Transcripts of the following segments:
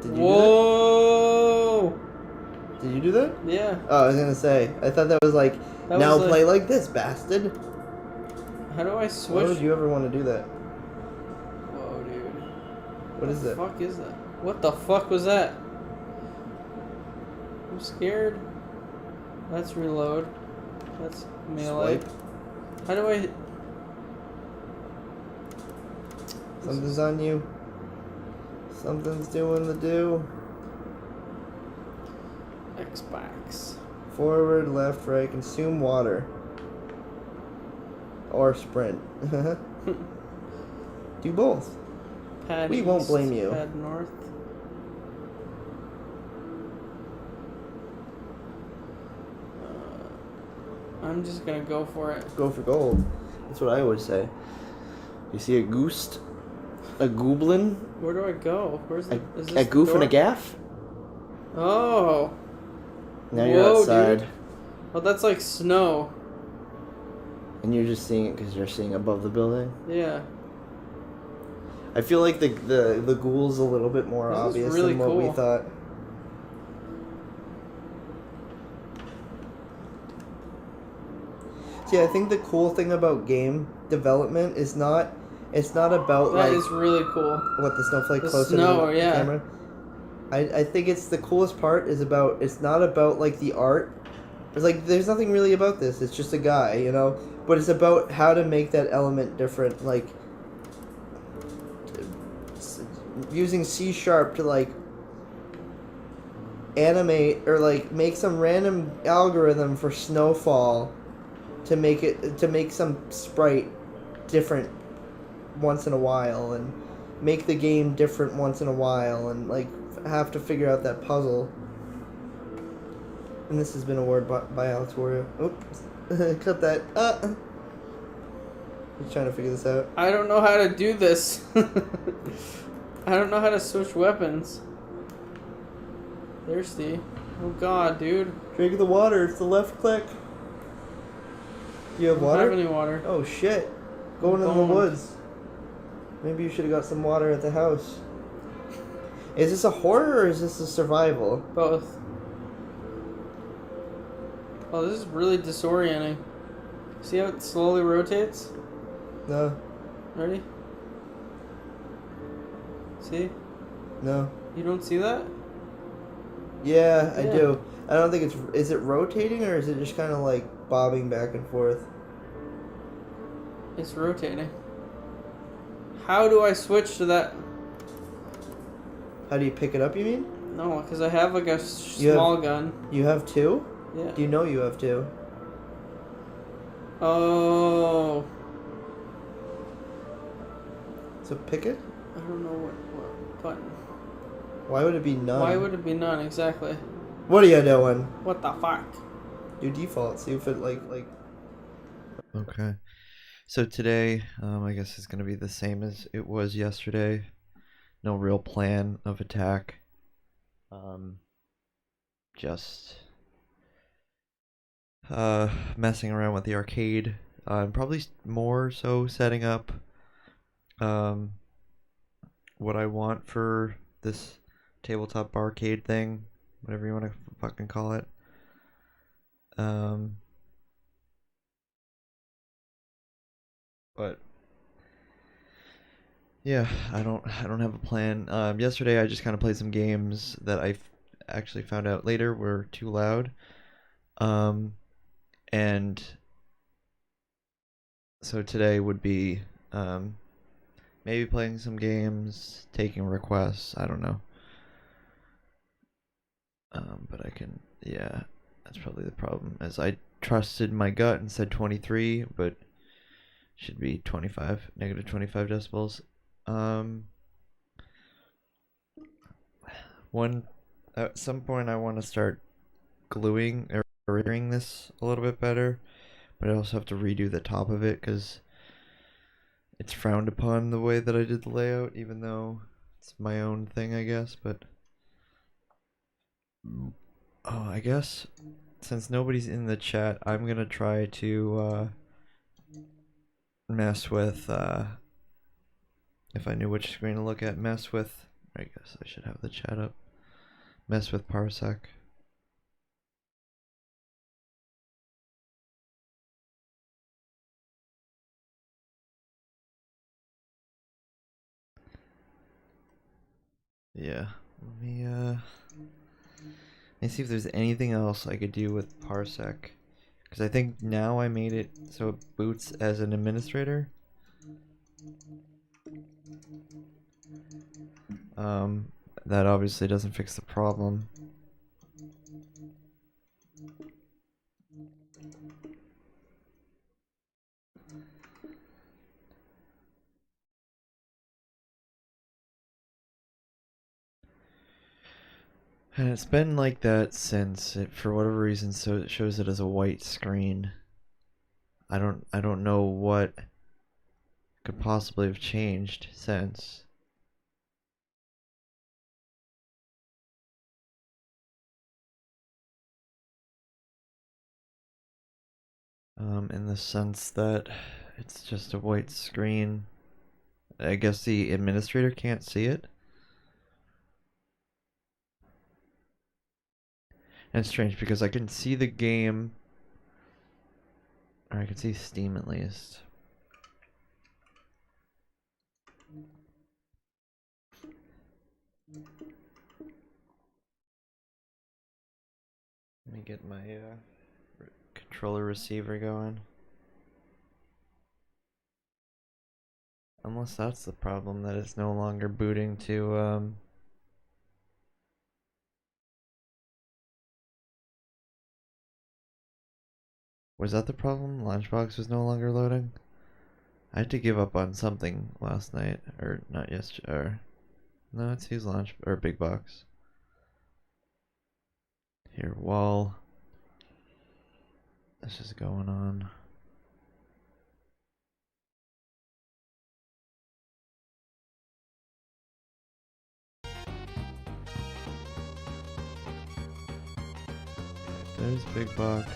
Did you do Whoa! that? Did you do that? Yeah, Oh, I was gonna say. I thought that was like, that now was play like this, bastard. How do I Why would switch? you ever want to do that? Whoa, dude. What is The it? fuck is that? What the fuck was that? I'm scared. That's reload. That's melee. Swipe. How do I... Something's on you. Something's doing the do. Xbox. Forward, left, right, consume water. Or sprint. Do both. Pad We east, won't blame you. Pad north. I'm just gonna go for it. Go for gold. That's what I always say. You see a goose? A goblin? Where do I go? Where's the... Is this A goof the and a door? gaff? Oh. Now you're Whoa, outside. dude. Oh, that's like snow. And you're just seeing it because you're seeing above the building. Yeah. I feel like the ghoul's a little bit more This is obvious really than what we cool. thought. See, I think the cool thing about game development is not, it's not about That like is really cool. what the snowflake The closer snow, to the yeah. camera. I think it's the coolest part is about, it's not about like the art. It's like there's nothing really about this. It's just a guy, you know. But it's about how to make that element different, like using C# to like animate or like make some random algorithm for snowfall to make some sprite different once in a while and make the game different once in a while and like have to figure out that puzzle. And this has been a word by Alex Wario. Oops. Cut that. He's trying to figure this out. I don't know how to do this. I don't know how to switch weapons. Thirsty. Oh god, dude. Drink the water. It's the left click. Do you have I don't water? have any water. Oh shit. Going into the woods. Maybe you should have got some water at the house. Is this a horror or is this a survival? Both. Oh, this is really disorienting. See how it slowly rotates? No. Ready? See? No. You don't see that? Yeah, I Yeah. do. I don't think it's... Is it rotating or is it just kind of like bobbing back and forth? It's rotating. How do I switch to that? How do you pick it up, you mean? No, because I have like a You small gun. You have two? Yeah. Do you know you have two? Oh. So pick it? I don't know what button. Why would it be none? Why would it be none exactly? What are you doing? What the fuck? Do default. See if it like... Okay. So today, I guess it's going to be the same as it was yesterday. No real plan of attack. Just messing around with the arcade. Probably more so setting up what I want for this tabletop arcade thing, whatever you want to fucking call it. But yeah, I don't have a plan. Yesterday I just kind of played some games that I actually found out later were too loud. And so today would be maybe playing some games, taking requests, I don't know. But I can, yeah, that's probably the problem, as I trusted my gut and said 23, but should be 25, negative 25 decibels. At some point I want to start gluing or rendering this a little bit better, but I also have to redo the top of it because it's frowned upon the way that I did the layout, even though it's my own thing, I guess. But I guess since nobody's in the chat, I'm gonna try to mess with if I knew which screen to look at, mess with I guess I should have the chat up. Mess with Parsec. Yeah, let me see if there's anything else I could do with Parsec. Because I think now I made it so it boots as an administrator. That obviously doesn't fix the problem. And it's been like that since it, for whatever reason, so it shows it as a white screen. I don't know what could possibly have changed since. In the sense that it's just a white screen. I guess the administrator can't see it. And it's strange because I can see the game, or I can see Steam at least. Let me get my controller receiver going. Unless that's the problem, that it's no longer booting to was that the problem? Launchbox was no longer loading? I had to give up on something last night, or not yesterday, or no, it's his launch, or big box. Here, while this is going on. There's big box.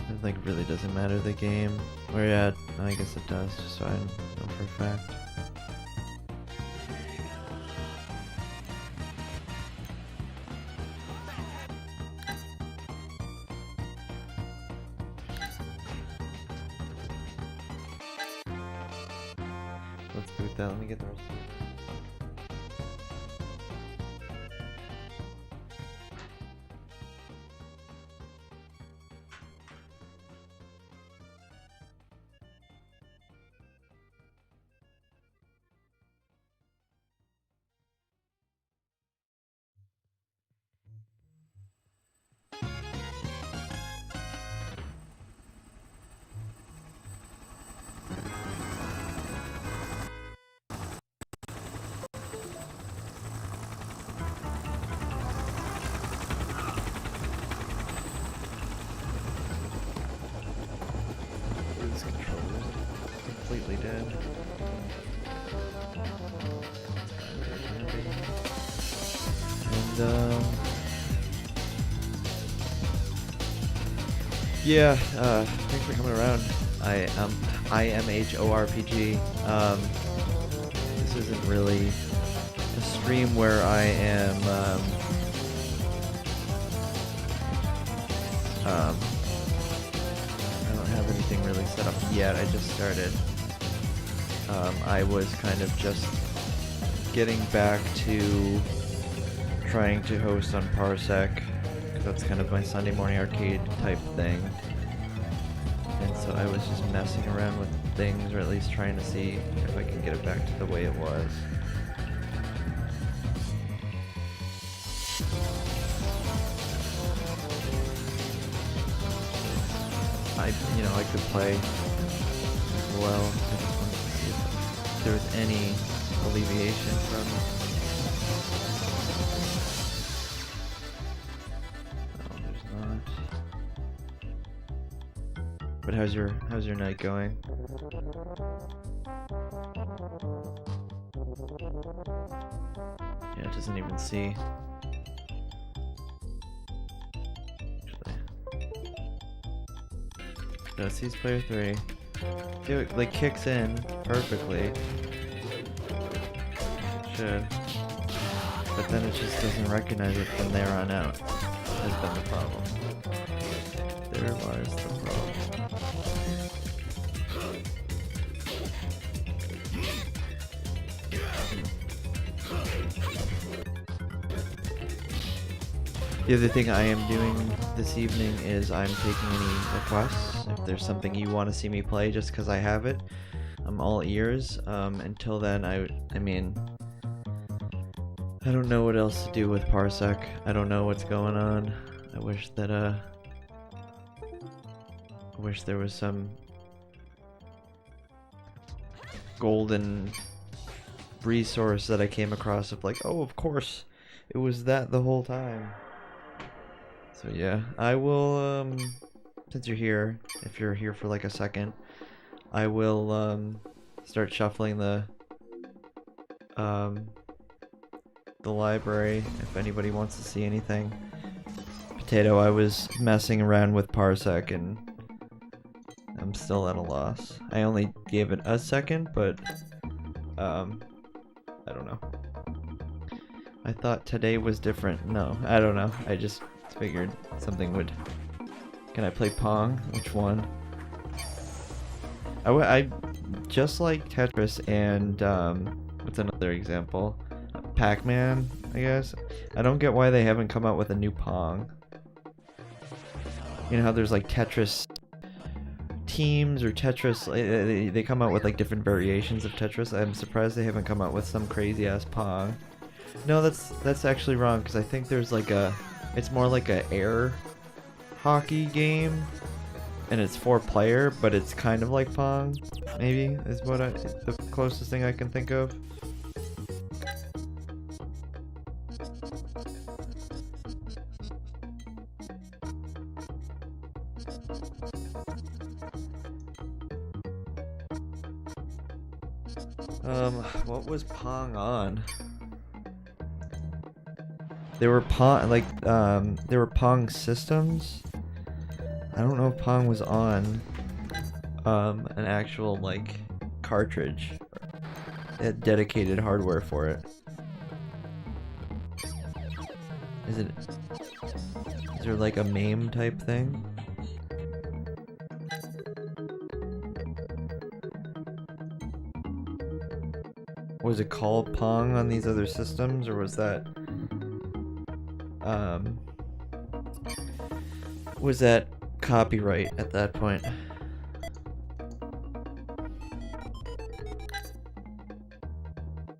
It like really doesn't matter the game. Or yeah, I guess it does, just so I know for a fact. Let's boot that, let me get the receiver. This controller's completely dead. And yeah, thanks for coming around. IMHORPG. This isn't really a stream where I am I don't have anything really set up yet. I just started. I was kind of just getting back to trying to host on Parsec, because that's kind of my Sunday morning arcade type thing. And so I was just messing around with things, or at least trying to see if I can get it back to the way it was. I could play as well. I just wanted to see if there was any alleviation from it. No, there's not. But how's your night going? Yeah, it doesn't even see. Actually. No, it sees player 3. It like kicks in perfectly. Should. But then it just doesn't recognize it from there on out. Has been the problem. There lies the problem. The other thing I am doing this evening is I'm taking any requests. If there's something you want to see me play just because I have it, I'm all ears. Until then, I mean, I don't know what else to do with Parsec. I don't know what's going on. I wish that, I wish there was some golden resource that I came across of like, oh, of course, it was that the whole time. So yeah, I will, since you're here, if you're here for like a second, I will, start shuffling the library if anybody wants to see anything. Potato, I was messing around with Parsec and I'm still at a loss. I only gave it a second, but, I don't know. I thought today was different. No, I don't know. I just figured something would... Can I play Pong? Which one? I just like Tetris and, what's another example? Pac-Man, I guess. I don't get why they haven't come out with a new Pong. You know how there's like Tetris teams or Tetris, they come out with like different variations of Tetris. I'm surprised they haven't come out with some crazy ass Pong. No, that's actually wrong, because I think there's like a, it's more like a air hockey game, and it's 4-player, but it's kind of like Pong, maybe, is what the closest thing I can think of. What was Pong on? There were Pong, like, there were Pong systems. I don't know if Pong was on, an actual, like, cartridge. It had dedicated hardware for it. Is there like a MAME type thing? Was it called Pong on these other systems, or was that copyright at that point?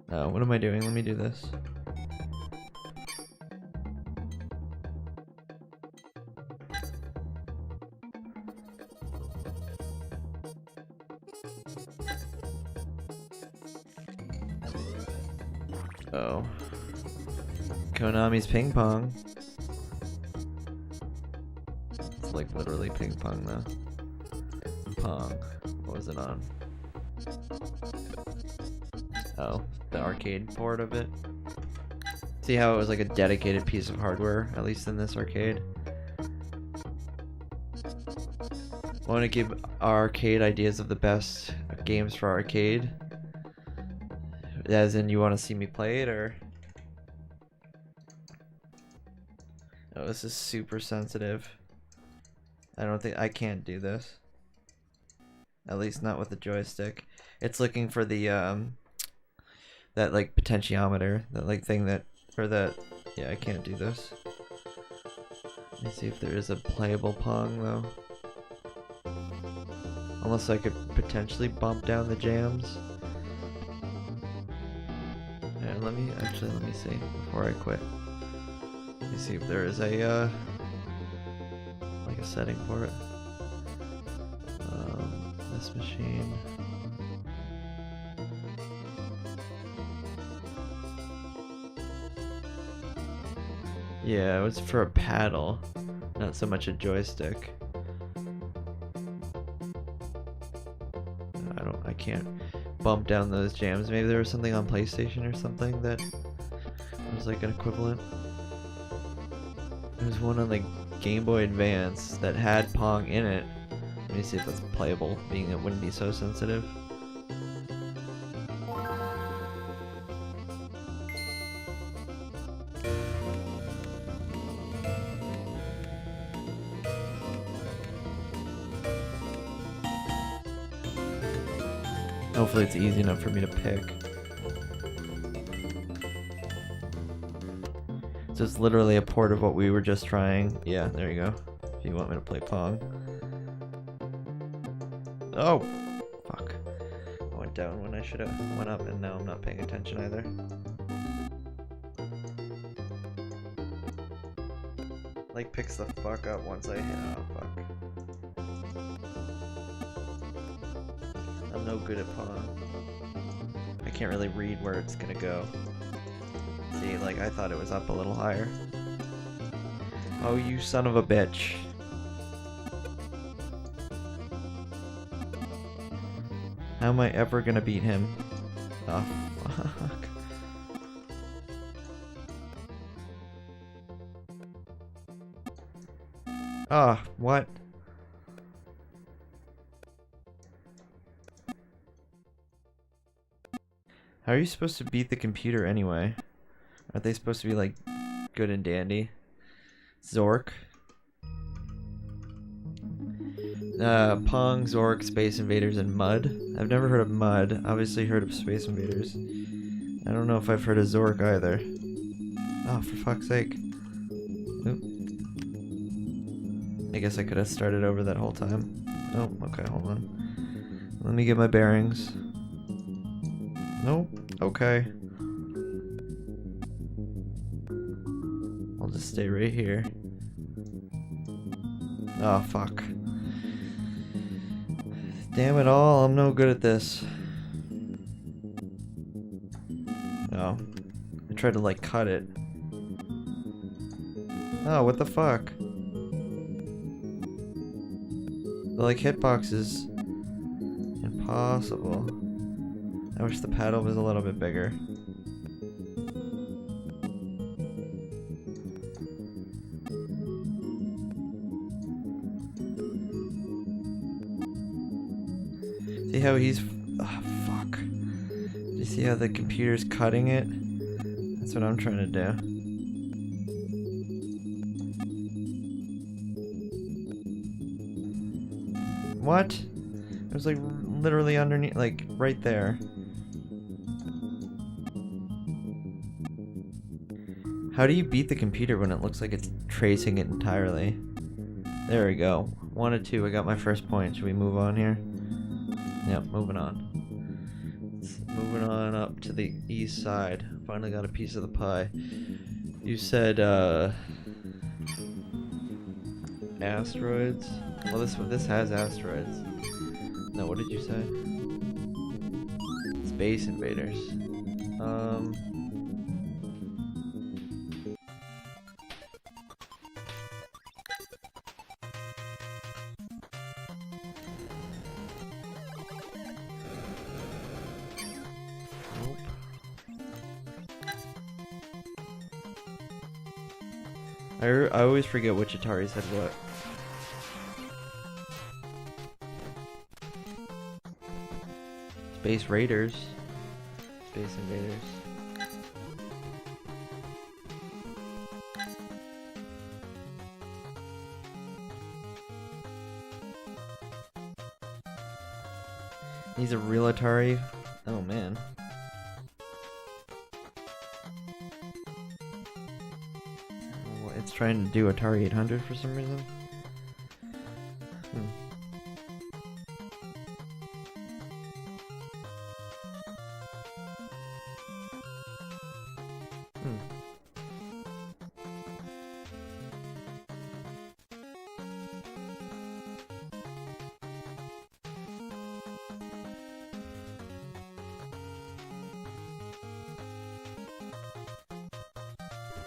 What am I doing? Let me do this. Oh. Konami's ping pong. It's like literally ping pong though. Pong. What was it on? Oh, the arcade port of it. See how it was like a dedicated piece of hardware, at least in this arcade? Want to give arcade ideas of the best games for arcade? As in, you want to see me play it, or? Oh, this is super sensitive. I can't do this. At least not with the joystick. It's looking for the, that, like, potentiometer. That, like, thing that, or that, yeah, I can't do this. Let me see if there is a playable Pong, though. Unless I could potentially bump down the jams. And let me see before I quit. Let me see if there is a like a setting for it. This machine. Yeah, it was for a paddle, not so much a joystick. I can't bump down those jams. Maybe there was something on PlayStation or something that was like an equivalent. There was one on the Game Boy Advance that had Pong in it, Let me see if that's playable, being it wouldn't be so sensitive. Hopefully it's easy enough for me to pick. So it's literally a port of what we were just trying. Yeah, there you go. If you want me to play Pong. Oh! Fuck. I went down when I should have went up, and now I'm not paying attention either. Like, picks the fuck up once I hit. Oh, fuck. I'm no good at Pong. I can't really read where it's gonna go. See, like, I thought it was up a little higher. Oh, you son of a bitch. How am I ever gonna beat him? Oh, fuck. Ah, what? How are you supposed to beat the computer anyway? Aren't they supposed to be, like, good and dandy? Zork. Pong, Zork, Space Invaders, and Mud. I've never heard of Mud. Obviously heard of Space Invaders. I don't know if I've heard of Zork either. Oh, for fuck's sake. Oop. I guess I could have started over that whole time. Oh, okay, hold on. Let me get my bearings. Nope. Okay. I'll just stay right here. Oh, fuck. Damn it all, I'm no good at this. Oh. I tried to, like, cut it. Oh, what the fuck? The, like, hitbox is impossible. I wish the paddle was a little bit bigger. See how he's... Oh, fuck. Do you see how the computer's cutting it? That's what I'm trying to do. What? It was like literally underneath, like right there. How do you beat the computer when it looks like it's tracing it entirely? There we go. 1 to 2, I got my first point. Should we move on here? Yep, moving on. Moving on up to the east side. Finally got a piece of the pie. You said, asteroids? Well, this has asteroids. No, what did you say? Space Invaders. Nope. I always forget which Atari said what. Space Raiders. Space Invaders. He's a real Atari? Oh man. Well, it's trying to do Atari 800 for some reason.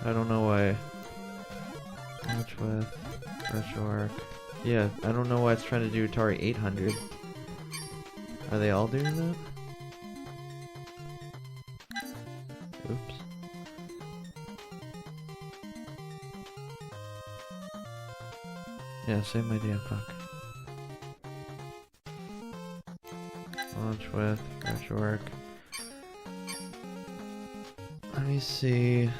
I don't know why. Match with RetroArch. Yeah, I don't know why it's trying to do Atari 800. Are they all doing that? Oops. Yeah, same idea, fuck. Launch with retro work. Let me see.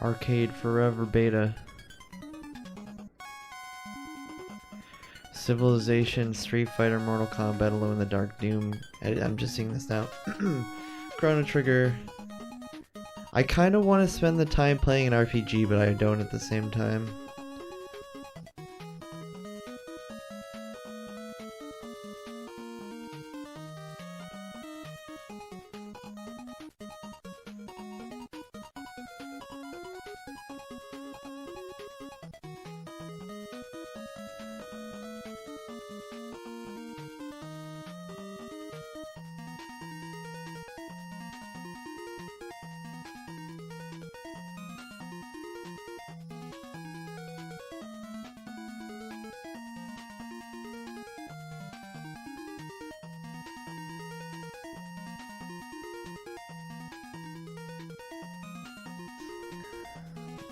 Arcade Forever Beta. Civilization, Street Fighter, Mortal Kombat, Alone in the Dark, Doom. I'm just seeing this now. Chrono Trigger. I kind of want to spend the time playing an RPG, but I don't at the same time.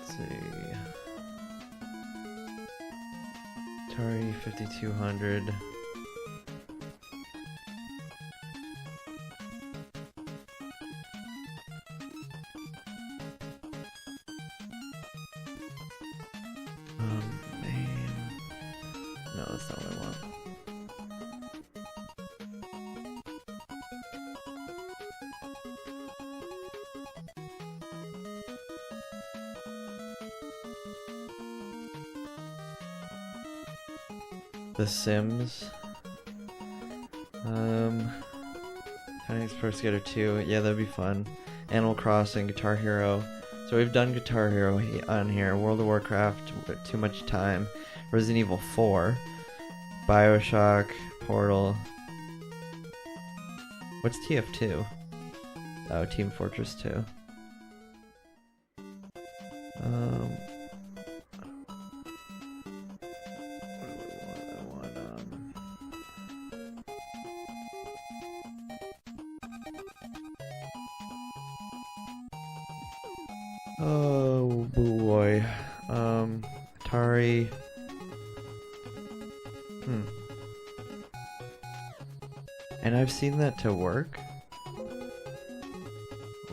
See. Atari 5200. Name. No, that's not what I want. The Sims. Tiny Express Skater 2. Yeah, that'd be fun. Animal Crossing, Guitar Hero. So we've done Guitar Hero on here. World of Warcraft, Too Much Time. Resident Evil 4. Bioshock, Portal. What's TF2? Oh, Team Fortress 2. Oh boy. Atari. And I've seen that to work.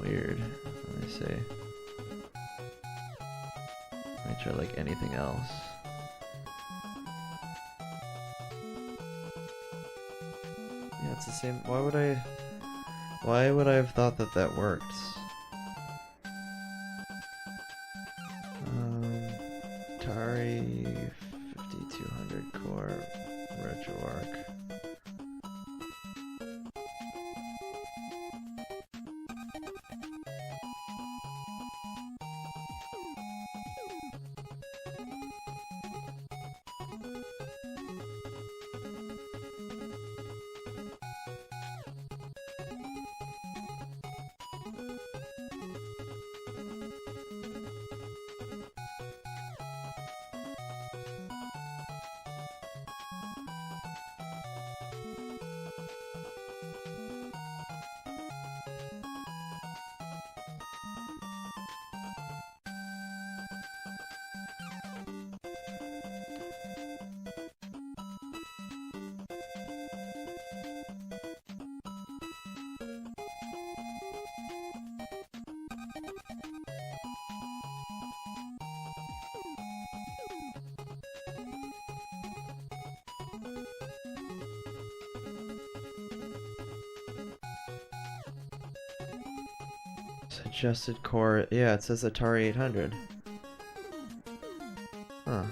Weird. Let me see. Let me try like anything else. Yeah, it's the same. Why would I have thought that that worked? Atari 5200 core RetroArch. Adjusted core. Yeah, it says Atari 800. Huh.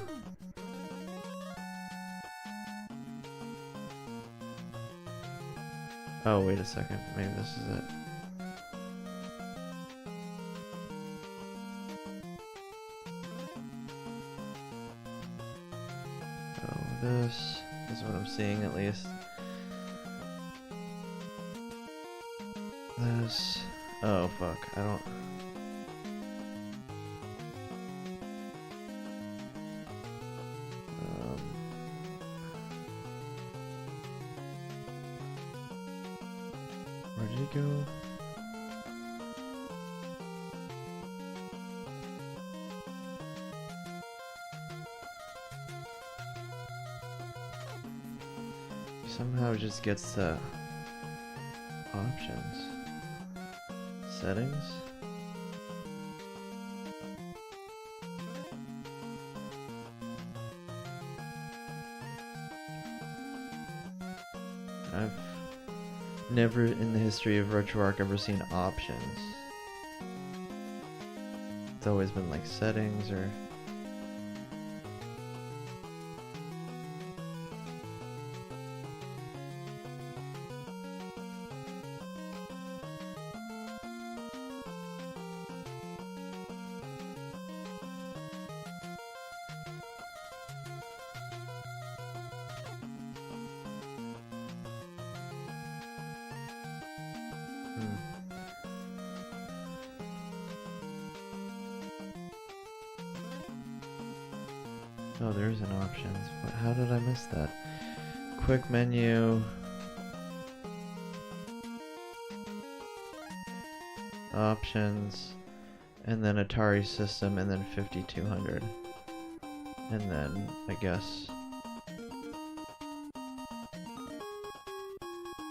Oh, wait a second. Maybe this is it. Oh, this is what I'm seeing at least. This. Oh, fuck. I don't... did he go? Somehow it just gets to options. Settings? I've never in the history of RetroArch ever seen options. It's always been like settings or... Oh, there's an options. But how did I miss that? Quick menu. Options. And then Atari system and then 5200. And then, I guess...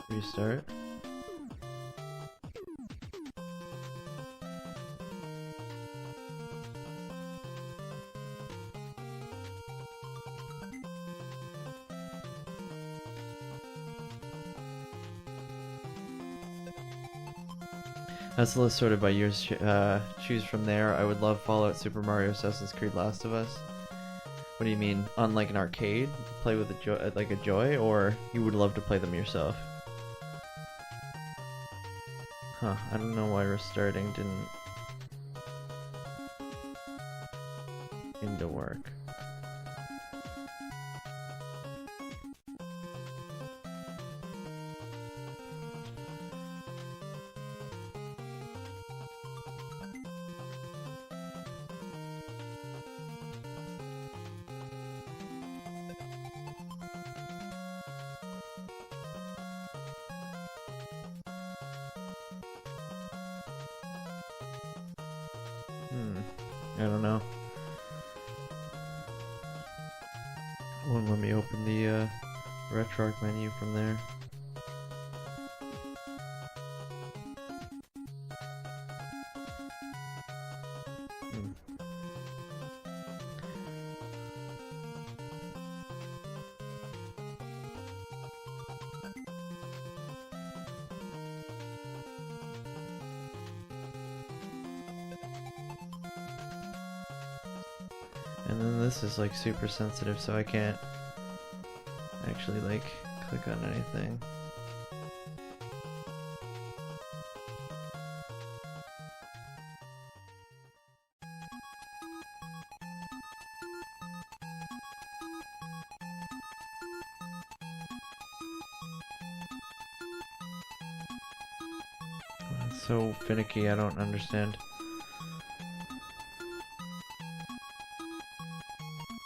restart. That's the list sorted by years. Choose from there. I would love Fallout, Super Mario, Assassin's Creed, Last of Us. What do you mean? On like an arcade? Play with a joy? Or you would love to play them yourself? Huh, I don't know why restarting didn't into work. I don't know. Won't let me open the RetroArch menu from there. And then this is like super sensitive, so I can't actually like click on anything. It's so finicky, I don't understand.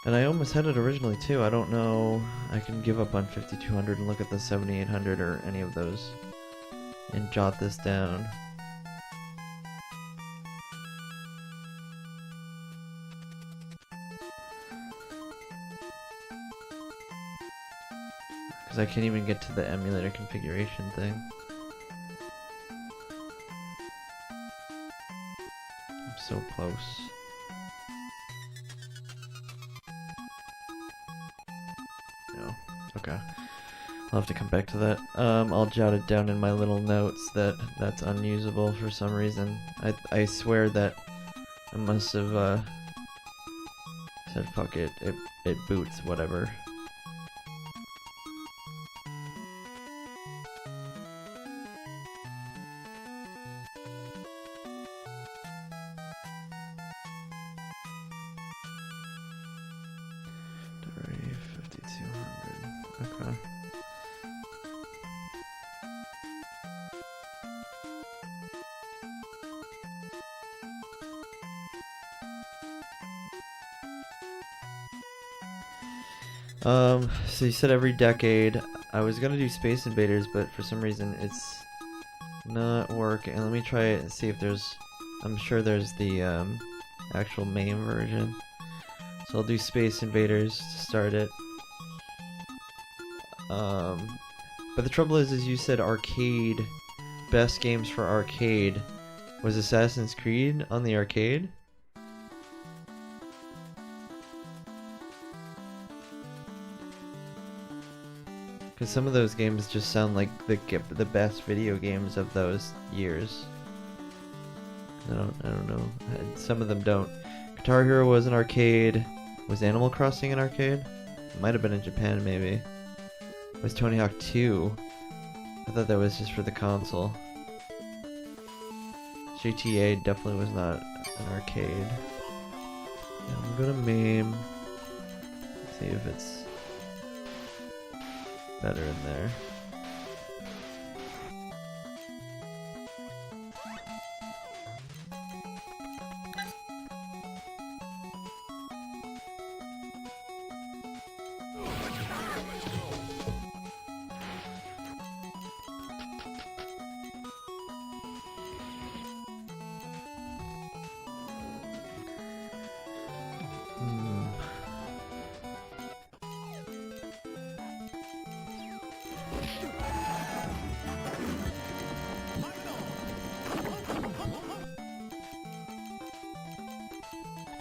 And I almost had it originally too. I don't know. I can give up on 5200 and look at the 7800 or any of those and jot this down. Because I can't even get to the emulator configuration thing. I'm so close. Okay, I'll have to come back to that. I'll jot it down in my little notes that that's unusable for some reason. I swear that I must have said fuck it, it boots, whatever. Okay. So you said every decade. I was gonna do Space Invaders, but for some reason it's Not working. Let me try it and see if there's... I'm sure there's the actual main version. So I'll do Space Invaders to start it. But the trouble is you said arcade, best games for arcade. Was Assassin's Creed on the arcade? Because some of those games just sound like the best video games of those years. I don't know. Some of them don't. Guitar Hero was an arcade. Was Animal Crossing an arcade? It might have been in Japan, maybe. Was Tony Hawk 2? I thought that was just for the console. GTA definitely was not an arcade. Yeah, I'm gonna MAME. See if it's better in there.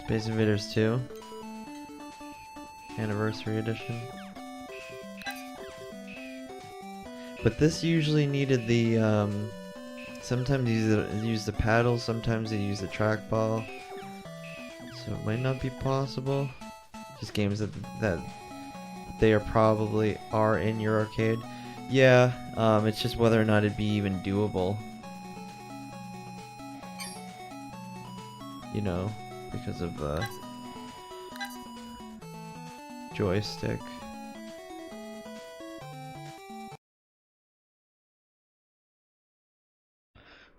Space Invaders 2 Anniversary Edition. But this usually needed the sometimes you use the paddle, sometimes you use the trackball. So it might not be possible. Just games that they are probably in your arcade. Yeah, it's just whether or not it'd be even doable. You know, because of joystick.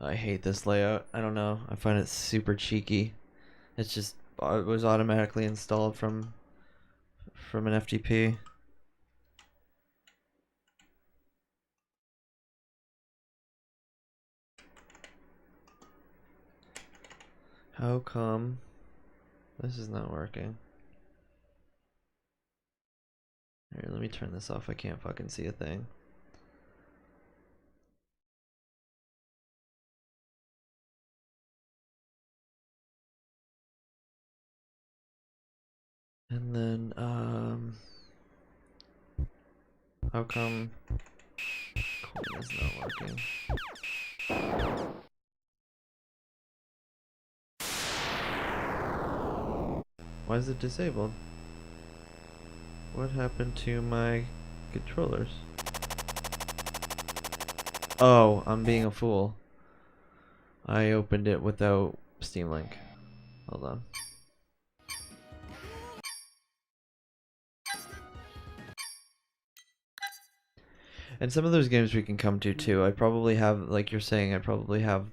I hate this layout. I don't know. I find it super cheeky. It's just it was automatically installed from an FTP. How come this is not working? Here, let me turn this off. I can't fucking see a thing. And then, how come coin is not working? Why is it disabled? What happened to my controllers? Oh, I'm being a fool. I opened it without Steam Link. Hold on. And some of those games we can come to too. I probably have, like you're saying, I probably have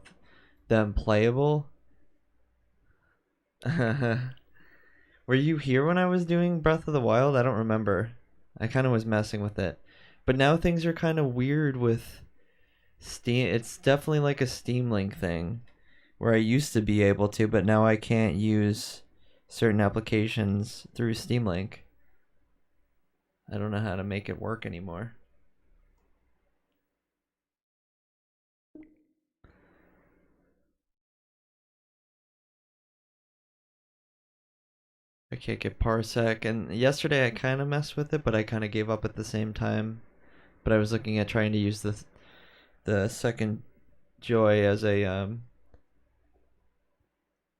them playable. Were you here when I was doing Breath of the Wild? I don't remember. I kind of was messing with it. But now things are kind of weird with Steam. It's definitely like a Steam Link thing where I used to be able to, but now I can't use certain applications through Steam Link. I don't know how to make it work anymore. I can't get Parsec, and yesterday I kind of messed with it, but I kind of gave up at the same time. But I was looking at trying to use the second Joy as a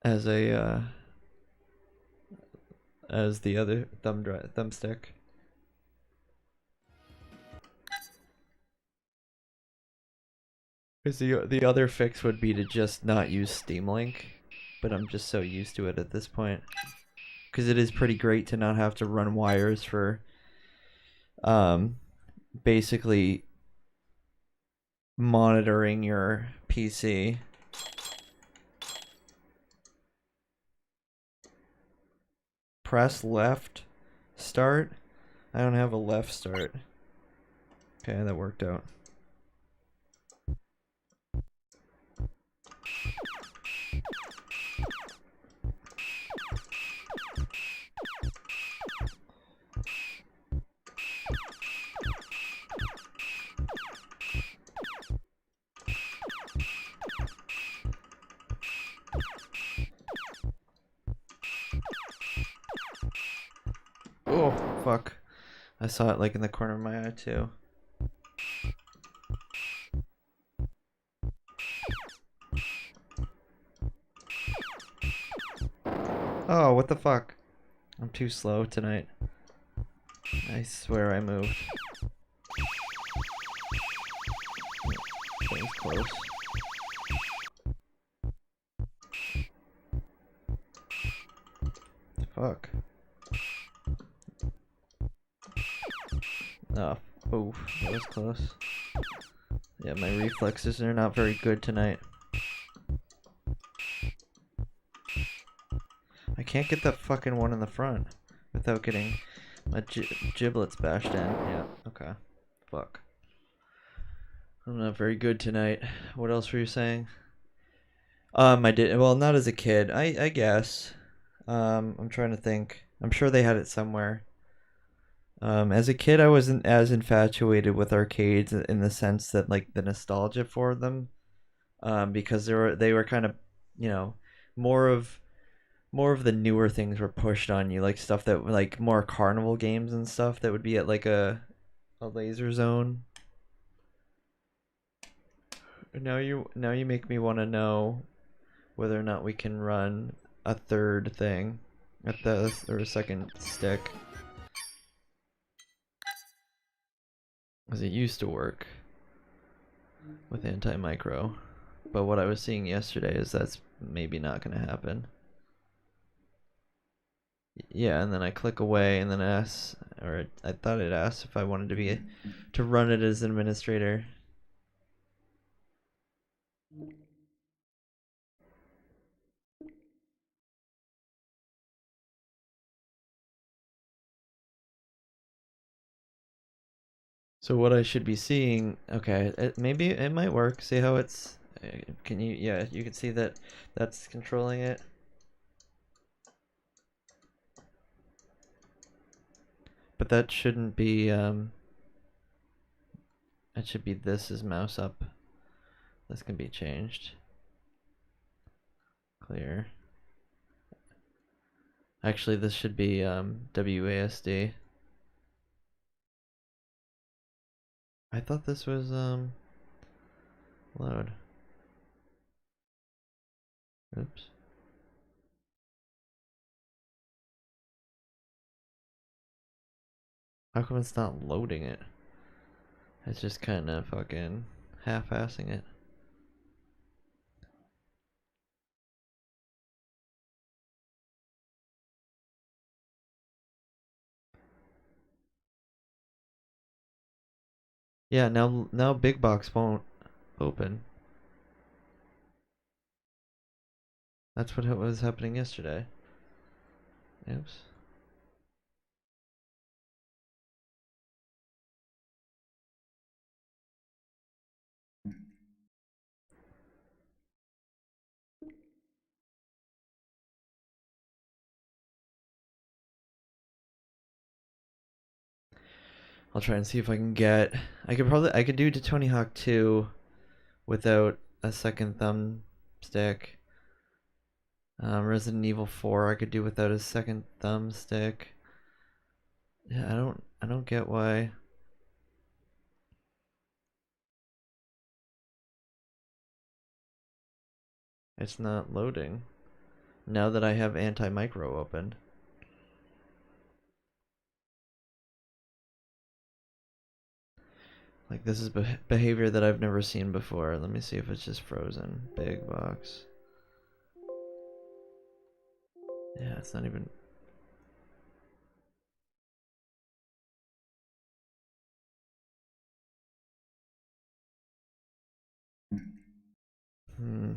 as the other thumbstick. Because the other fix would be to just not use Steam Link, but I'm just so used to it at this point. Because it is pretty great to not have to run wires for basically monitoring your PC. Press left start. I don't have a left start. Okay, that worked out. fuck. I saw it like in the corner of my eye too. Oh, what the fuck? I'm too slow tonight. I swear I moved. That was close. Fuck. Oh, oof, that was close. Yeah, my reflexes are not very good tonight. I can't get that fucking one in the front without getting my giblets bashed in. Yeah, okay. Fuck. I'm not very good tonight. What else were you saying? I did, well, not as a kid. I guess. I'm trying to think. I'm sure they had it somewhere. As a kid, I wasn't as infatuated with arcades in the sense that like the nostalgia for them, because they were kind of, you know, more of the newer things were pushed on you, like stuff that like more carnival games and stuff that would be at like a laser zone. Now you make me want to know whether or not we can run a third thing at the or a second stick. Because it used to work with anti-micro. But what I was seeing yesterday is that's maybe not going to happen. Yeah, and then I click away and then ask, or I thought it asked if I wanted to run it as an administrator. So what I should be seeing, okay, maybe it might work. See how it's, can you, yeah, you can see that that's controlling it. But that shouldn't be, it should be this is mouse up. This can be changed. Clear. Actually, this should be, WASD. I thought this was, load. Oops. How come it's not loading it? It's just kind of fucking half-assing it. Yeah, now Big Box won't open. That's what was happening yesterday. Oops. I'll try and see if I can get. I could do to Tony Hawk 2 without a second thumbstick. Resident Evil 4 I could do without a second thumbstick. Yeah, I don't get why. It's not loading. Now that I have anti-micro open. Like this is behavior that I've never seen before. Let me see if it's just frozen. Big Box. Yeah, it's not even. Hmm.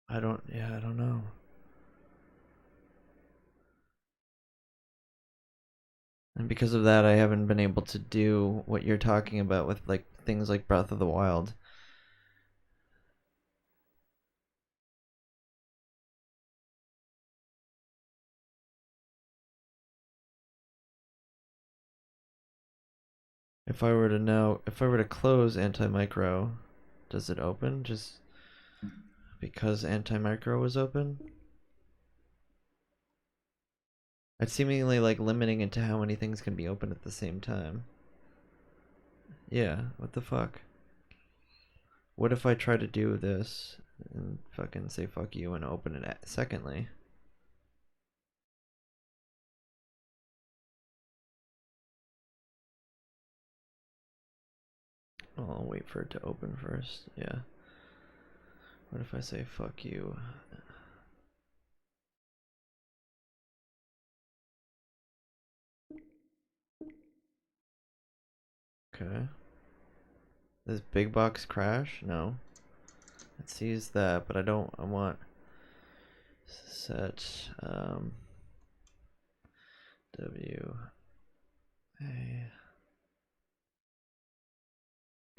I don't know. And because of that, I haven't been able to do what you're talking about with like things like Breath of the Wild. If I were to close Anti-Micro, does it open just because Anti-Micro was open? It's seemingly like limiting it to how many things can be open at the same time. Yeah, what the fuck? What if I try to do this and fucking say fuck you and open it secondly? Oh, I'll wait for it to open first. Yeah. What if I say fuck you? Okay. Does big box crash? No. It sees that, but I want set W A.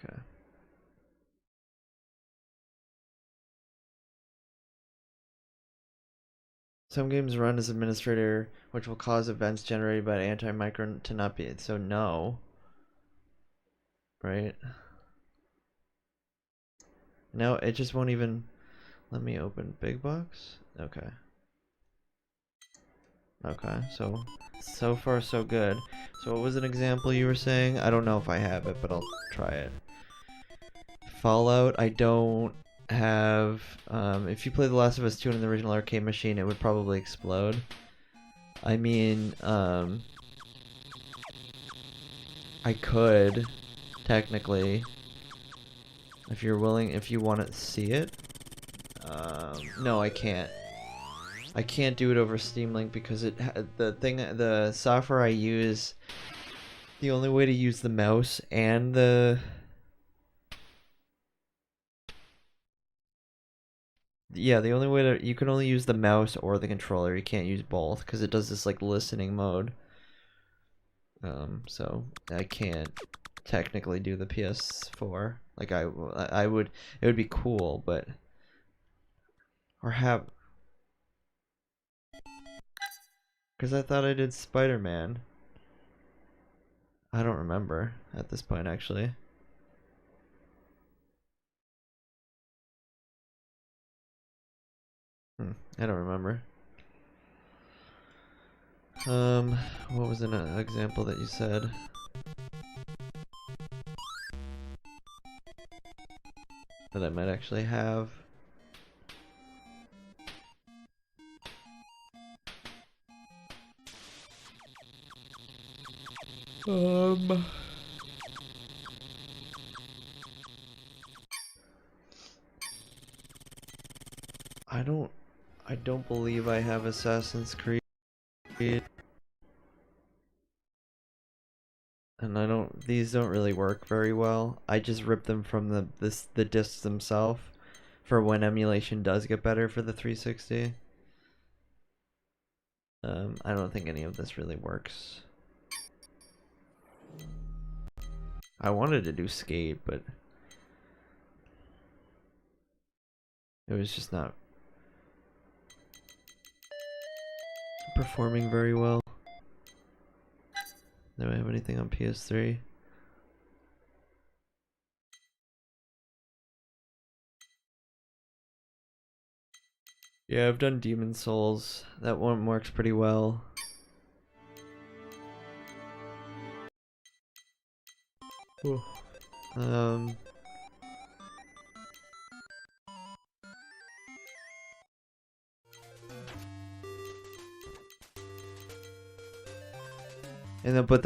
Okay. Some games run as administrator, which will cause events generated by Anti-Micro to not be. So no. Right? No, it just won't even let me open big box. Okay. Okay, so far so good. So what was an example you were saying? I don't know if I have it, but I'll try it. Fallout, I don't have. If you play The Last of Us 2 on the original arcade machine, it would probably explode. I mean, I could, technically, if you're willing, if you want to see it. No, I can't. I can't do it over Steam Link because the software I use, the only way to use the mouse and the only way you can only use the mouse or the controller. You can't use both because it does this like listening mode. So I can't technically do the PS4. Like I would, it would be cool, but or have. Because I thought I did Spider-Man. I don't remember at this point, actually. I don't remember. What was an example that you said? That I might actually have? I don't believe I have Assassin's Creed. And these don't really work very well. I just rip them from the discs themselves for when emulation does get better for the 360. I don't think any of this really works. I wanted to do Skate, but it was just not performing very well. Do I have anything on PS3? Yeah, I've done Demon Souls. That one works pretty well. Ooh.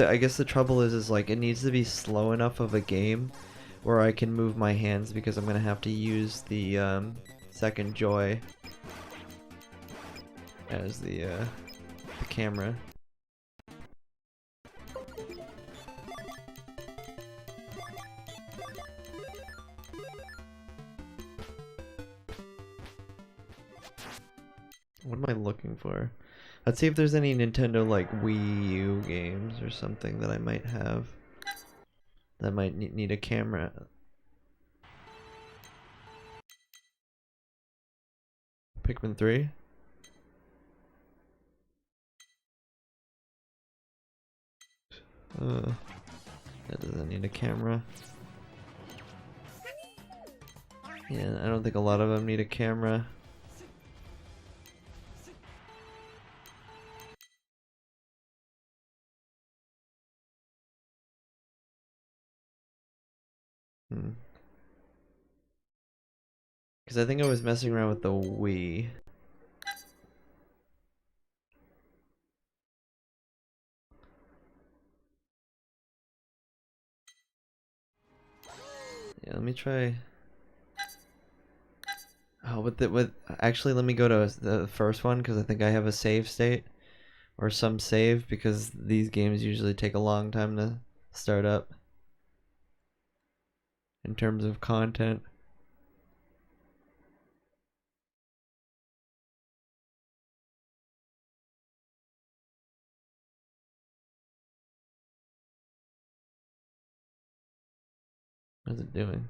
I guess the trouble is like it needs to be slow enough of a game where I can move my hands because I'm gonna have to use the second joy as the camera. What am I looking for? Let's see if there's any Nintendo like Wii U games or something that I might have that might need a camera. Pikmin 3? That doesn't need a camera. Yeah, I don't think a lot of them need a camera. Because I think I was messing around with the Wii. Yeah, let me try. Oh, with actually, let me go to the first one because I think I have a save state or some save because these games usually take a long time to start up in terms of content. What's it doing?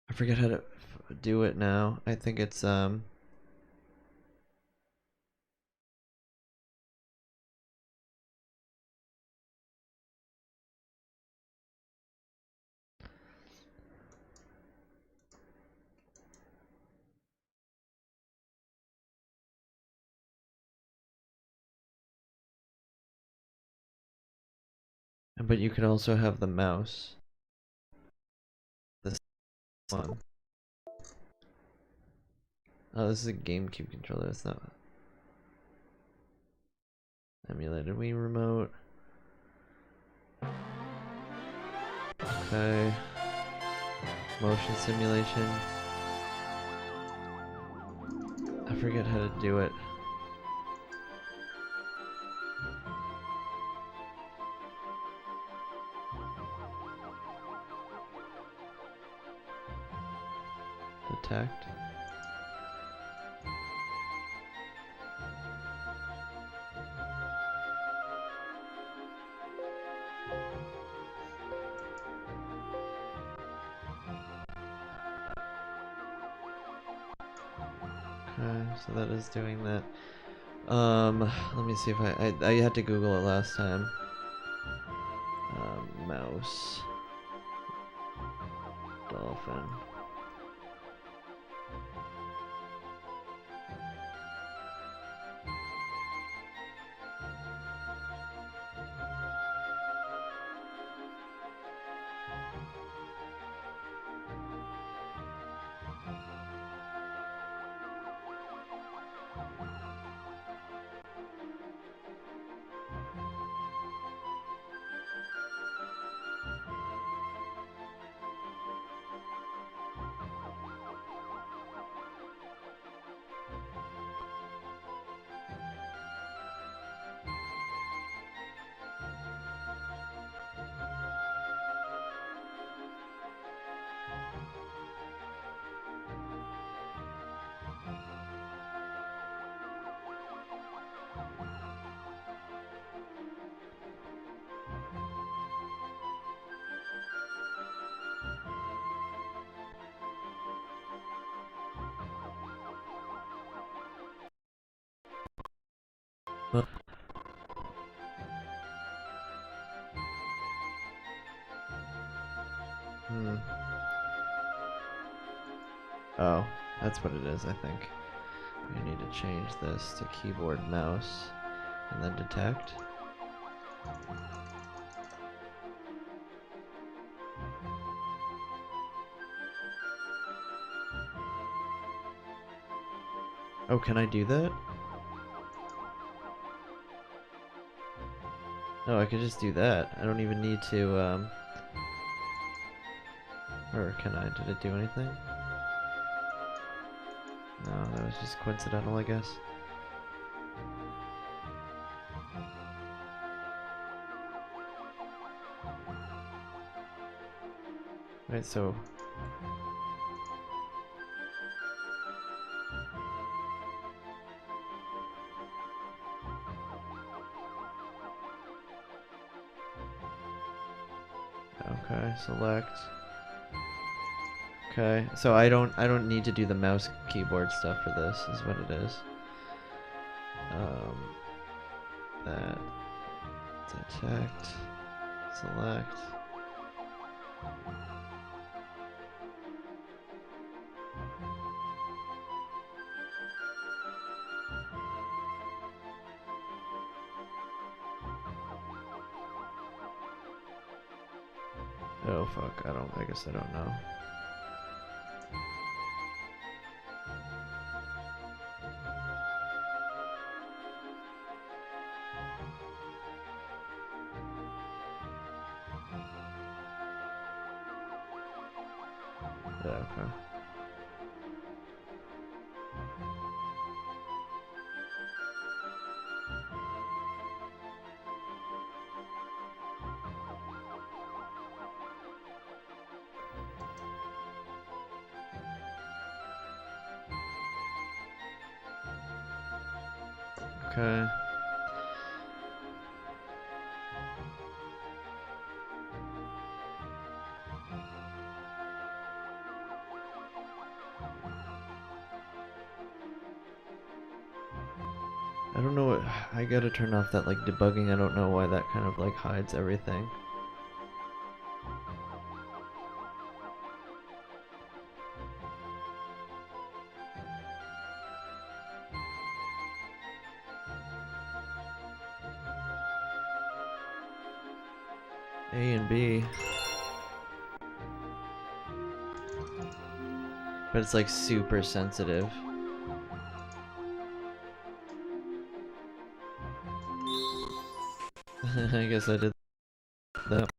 I forget how to do it now. I think it's but you can also have the mouse. This one. Oh, this is a GameCube controller. It's not emulated Wii remote. Okay. Motion simulation. I forget how to do it. Detect. Okay, so that is doing that. Let me see if I had to Google it last time. Mouse. Dolphin. Huh. Oh, that's what it is, I think. We need to change this to keyboard mouse and then detect. Oh, can I do that? No, I could just do that. I don't even need to, or can I? Did it do anything? No, that was just coincidental, I guess. Right, so... Okay, select. Okay, so I don't need to do the mouse keyboard stuff for this, is what it is. That detect, select. Oh fuck, I guess I don't know. Yeah, okay. Okay. I don't know what, I gotta turn off that like debugging. I don't know why that kind of like hides everything. A and B. But it's like super sensitive. I guess I did that.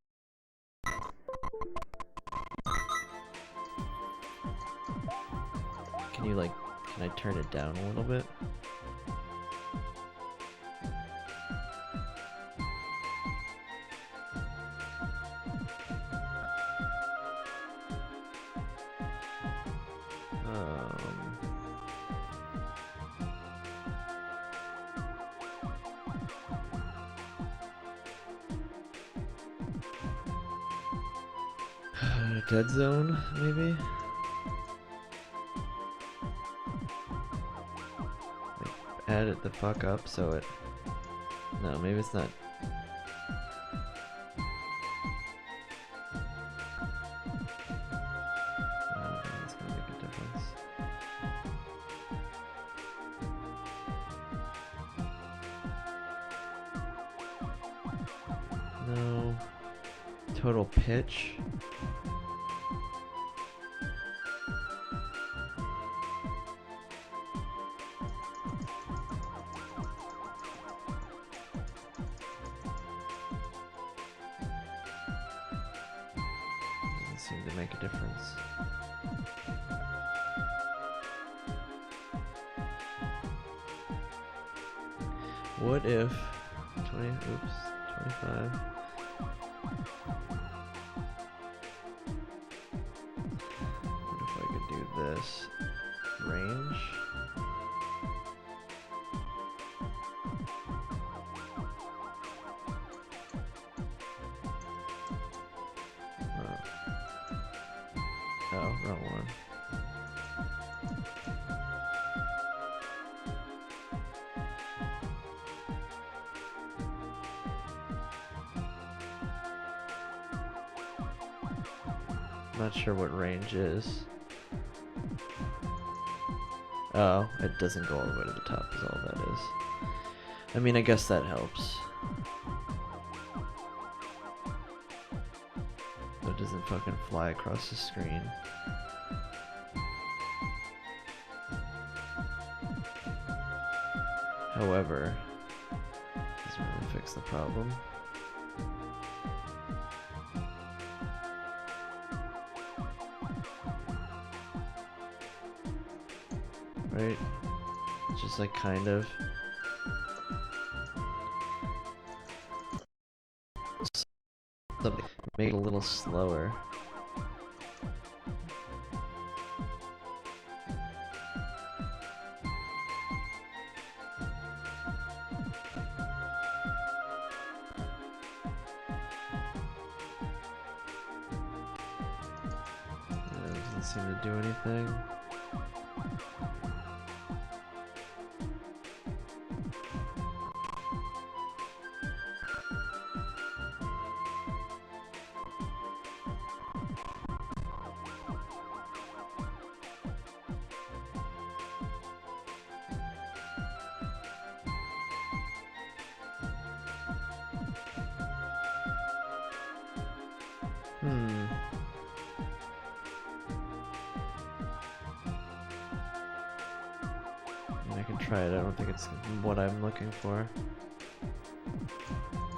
Can you like, can I turn it down a little bit? Dead zone, maybe? Like, add it the fuck up so it... No, maybe it's not... I don't think it's gonna make a difference. No. Total pitch? Seem to make a difference. What if 25. What if I could do this? Range? Oh, wrong one. Not sure what range is. Oh, it doesn't go all the way to the top is all that is. I mean, I guess that helps. It doesn't fucking fly across the screen. However, doesn't really fix the problem. right? Just like kind of. Something make it a little slower. Doesn't seem to do anything. I can try it. I don't think it's what I'm looking for.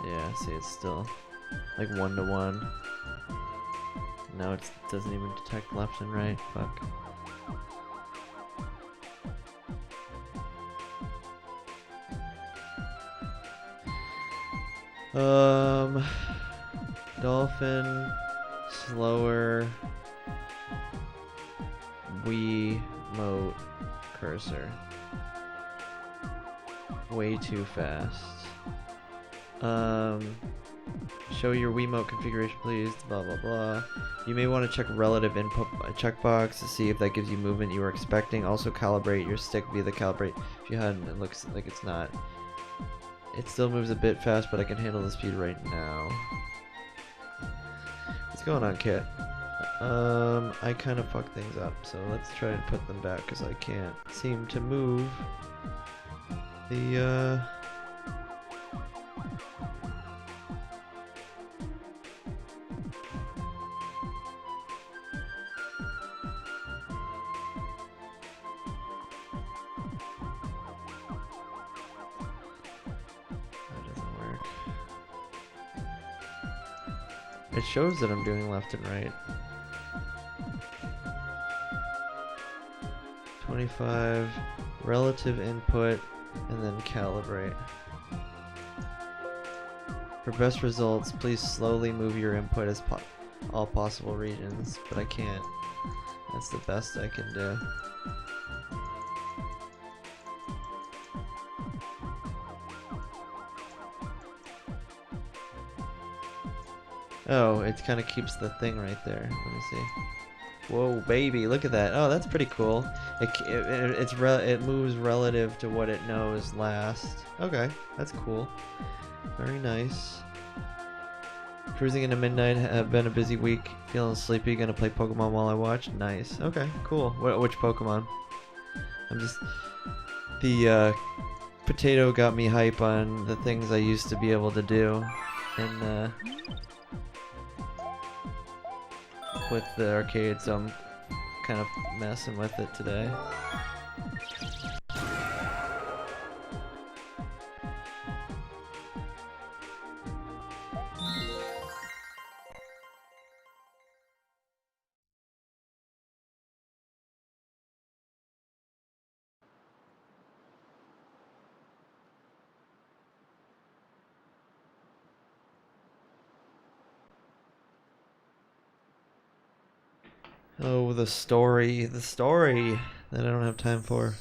Yeah, see, it's still like 1 to 1. Now it doesn't even detect left and right. Fuck. Dolphin, slower, Wiimote cursor. Way too fast. Show your Wiimote configuration, please. Blah blah blah. You may want to check relative input checkbox to see if that gives you movement you were expecting. Also calibrate your stick via the calibrate. If you hadn't, it looks like it's not. It still moves a bit fast, but I can handle the speed right now. What's going on, Kit? I kind of fucked things up, so let's try and put them back because I can't seem to move the It shows that I'm doing left and right. 25 relative input and then calibrate. For best results, please slowly move your input as all possible regions, but I can't. That's the best I can do. Oh, it kind of keeps the thing right there. Let me see. Whoa, baby, look at that. Oh, that's pretty cool. It moves relative to what it knows last. Okay, that's cool. Very nice. Cruising into midnight. Have been a busy week. Feeling sleepy. Gonna play Pokemon while I watch. Nice. Okay, cool. Which Pokemon? I'm just the potato got me hype on the things I used to be able to do, and with the arcade, so I'm kind of messing with it today. Oh, the story that I don't have time for.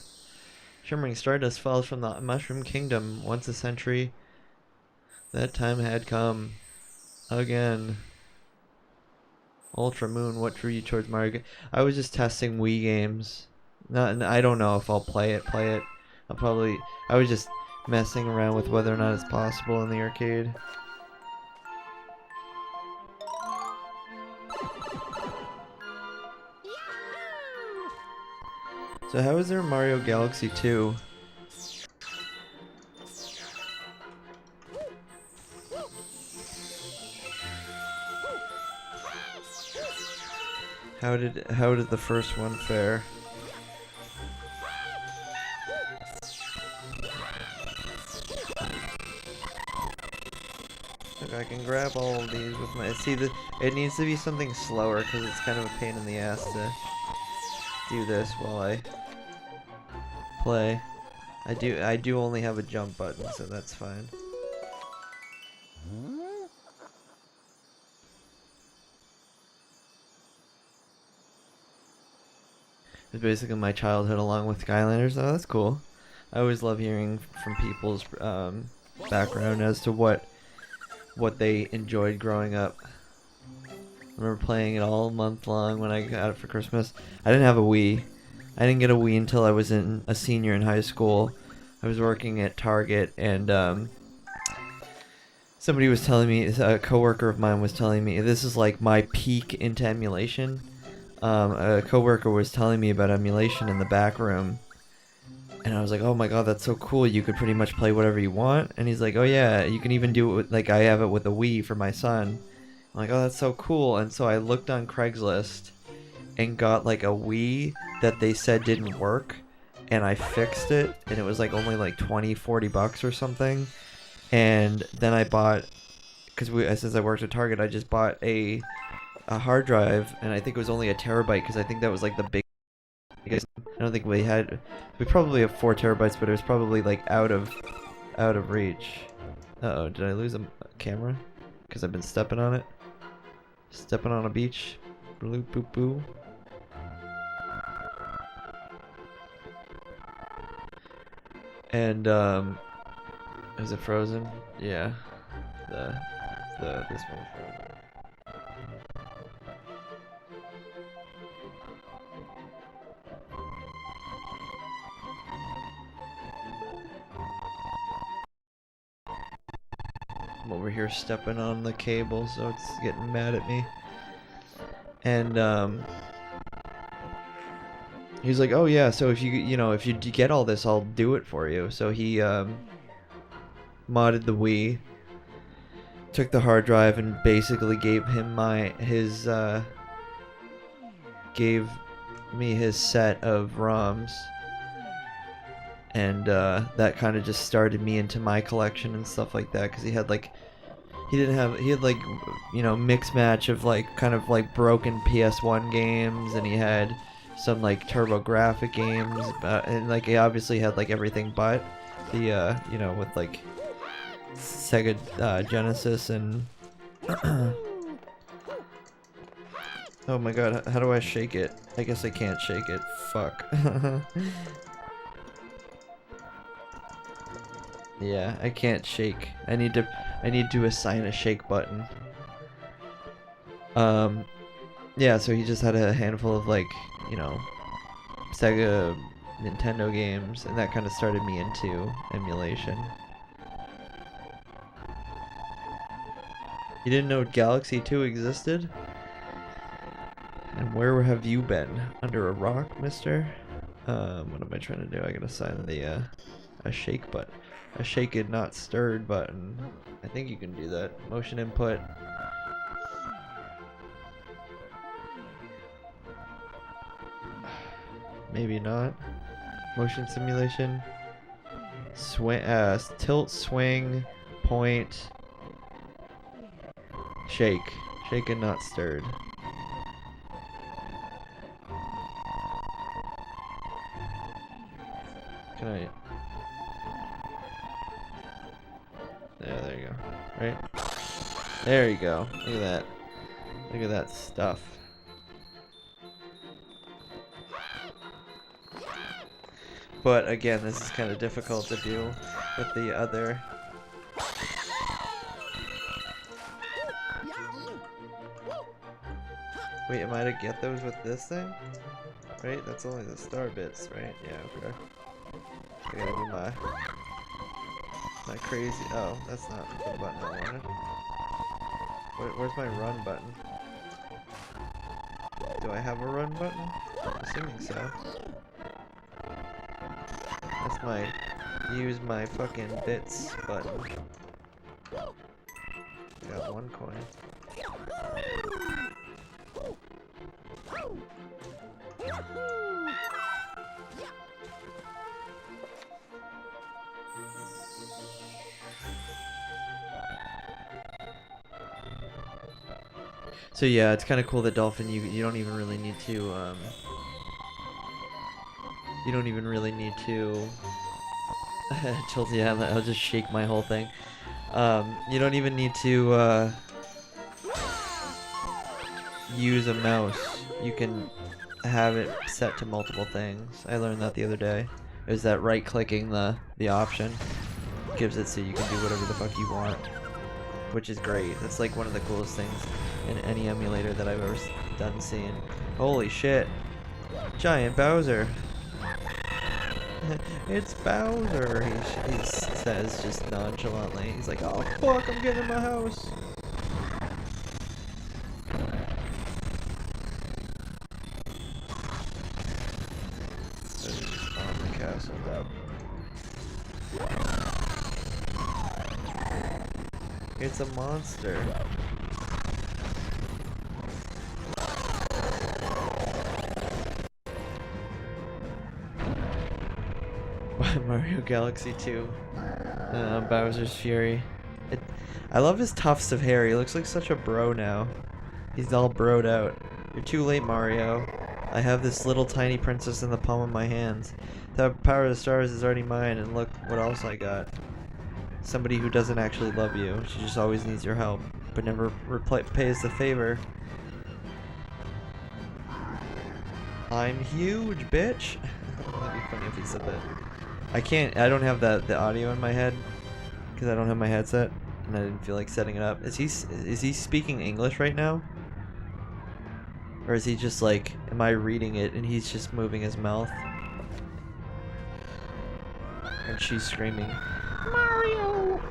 Shimmering Stardust falls from the Mushroom Kingdom. Once a century, that time had come. Again. Ultra Moon, what drew you towards Mario? I was just testing Wii games. I don't know if I'll play it. I was just messing around with whether or not it's possible in the arcade. So how is there Mario Galaxy 2? How did the first one fare? Look, I can grab all of these with my. See, it needs to be something slower because it's kind of a pain in the ass to do this while I play. I do only have a jump button, so that's fine. It's basically my childhood along with Skylanders. Oh, that's cool. I always love hearing from people's background as to what they enjoyed growing up. I remember playing it all month long when I got it for Christmas. I didn't have a Wii. I didn't get a Wii until I was a senior in high school. I was working at Target, and somebody was telling me, a coworker of mine was telling me, this is like my peak into emulation. A coworker was telling me about emulation in the back room, and I was like, oh my god, that's so cool. You could pretty much play whatever you want. And he's like, oh yeah, you can even do it with, like, I have it with a Wii for my son. I'm like, oh, that's so cool. And so I looked on Craigslist and got like a Wii that they said didn't work, and I fixed it, and it was like only like 20-40 bucks or something. And then I bought, because since I worked at Target, I just bought a hard drive, and I think it was only a terabyte, because I think that was like the big. I don't think we probably have 4 terabytes, but it was probably like out of reach. Uh-oh, did I lose a camera? Because I've been stepping on it. Stepping on a beach. Bloop boop boo. And is it frozen? Yeah. This one's frozen. I'm over here stepping on the cable, so it's getting mad at me. And he's like, oh yeah, so if if you get all this, I'll do it for you. So he modded the Wii, took the hard drive, and basically gave me his set of ROMs. And that kind of just started me into my collection and stuff like that, because he had mixed match of like kind of like broken PS1 games, and he had some like TurboGrafx games, and like he obviously had like everything but the with like Sega Genesis and oh my god, how do I shake it? I guess I can't shake it. Fuck. Yeah, I can't shake. I need to assign a shake button. Yeah, so he just had a handful of like, Sega, Nintendo games, and that kind of started me into emulation. You didn't know Galaxy 2 existed? And where have you been? Under a rock, mister? What am I trying to do? I gotta assign the, a shake button. A shaken, not stirred button. I think you can do that. Motion input. Maybe not. Motion simulation. Swing, tilt, swing, point, shake. Shaken, not stirred. Can I? Yeah, there you go. Right? There you go. Look at that. Look at that stuff. But again, this is kind of difficult to do with the other. Wait, am I to get those with this thing? Right? That's only the star bits, right? Yeah, okay. I gotta do my crazy. Oh, that's not the button I wanted. Where's my run button? Do I have a run button? I'm assuming so. That's my use my fucking bits button. Got 1 coin. So yeah, it's kind of cool that Dolphin, you don't even really need to You don't even really need to. Till yeah, I'll just shake my whole thing. You don't even need to use a mouse. You can have it set to multiple things. I learned that the other day. It was that right-clicking the option gives it so you can do whatever the fuck you want, which is great. That's like one of the coolest things in any emulator that I've ever done seeing. Holy shit! Giant Bowser. It's Bowser, he says just nonchalantly. He's like, oh fuck, I'm getting in my house. On the castle up. It's a monster. Mario Galaxy 2. Bowser's Fury. I love his tufts of hair. He looks like such a bro now. He's all broed out. You're too late, Mario. I have this little tiny princess in the palm of my hands. The power of the stars is already mine, and look what else I got. Somebody who doesn't actually love you. She just always needs your help, but never pays the favor. I'm huge, bitch. That'd be funny if he said that. I don't have the audio in my head because I don't have my headset and I didn't feel like setting it up. Is he speaking English right now? Or is he just like, am I reading it and he's just moving his mouth? And she's screaming, Mario!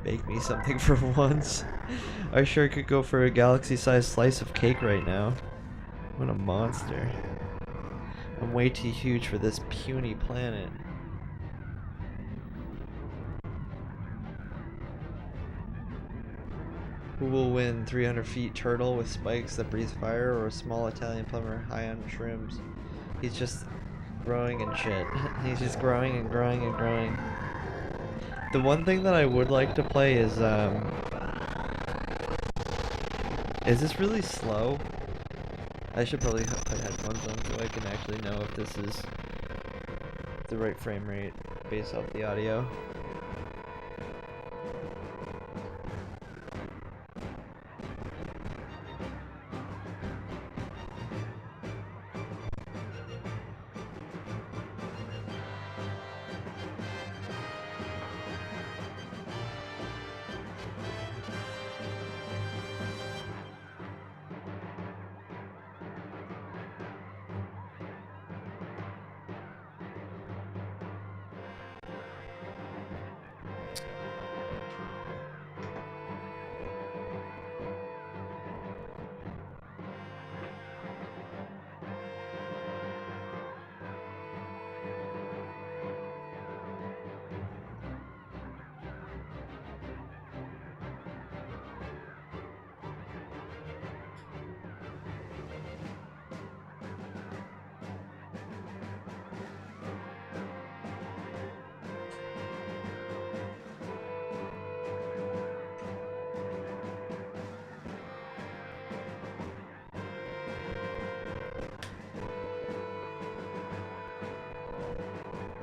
Bake me something for once. I sure could go for a galaxy-sized slice of cake right now. What a monster. I'm way too huge for this puny planet. Who will win, 300 feet turtle with spikes that breathes fire, or a small Italian plumber high on shrooms? He's just growing and shit. He's just growing and growing and growing. The one thing that I would like to play is this really slow? I should probably put headphones on so I can actually know if this is the right frame rate based off the audio.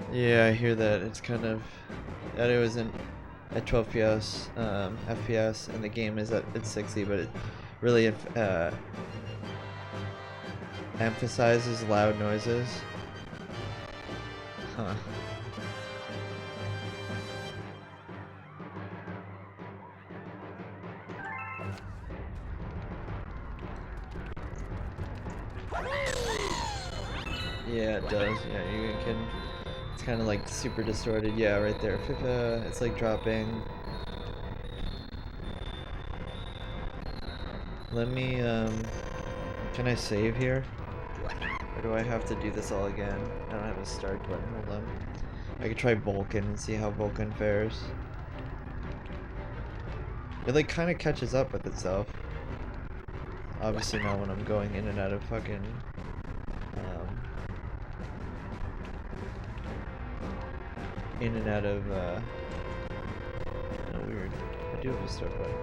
Yeah, I hear that. It's kind of that it wasn't at 12 FPS, and the game is at 60, but it really emphasizes loud noises. Huh. Yeah, it does. Yeah, you can. It's kind of like super distorted. Yeah, right there. It's like dropping. Let me, can I save here? Or do I have to do this all again? I don't have a start button. Hold on. I could try Vulcan and see how Vulcan fares. It like kind of catches up with itself. Obviously not when I'm going in and out of fucking, in and out of, oh, weird. I do have a start button.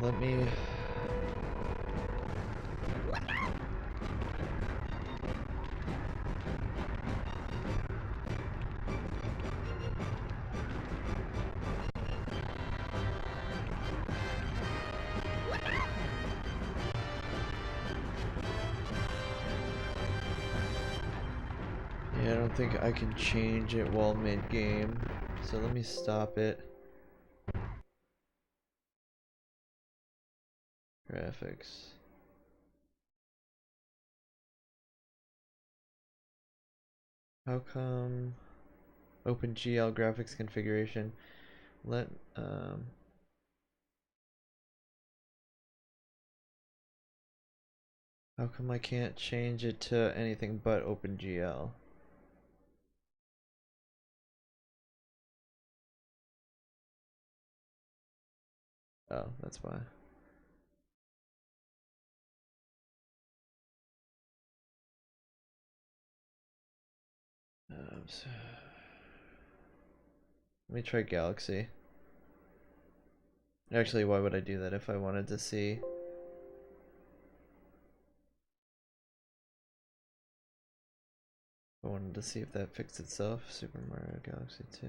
Let me... Yeah, I don't think I can change it while mid-game, so let me stop it. Graphics. How come OpenGL graphics configuration? Let how come I can't change it to anything but OpenGL? Oh, that's why. So let me try Galaxy. Actually, why would I do that if I wanted to see? I wanted to see if that fixed itself. Super Mario Galaxy 2.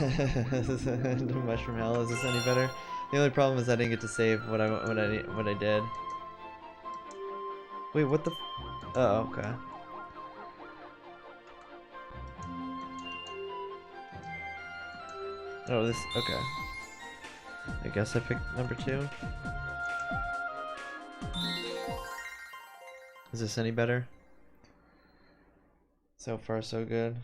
The Mushroom Hell, is this any better? The only problem is I didn't get to save what I did. Wait, what the? Oh, okay. Oh, this, okay. I guess I picked number 2. Is this any better? So far, so good.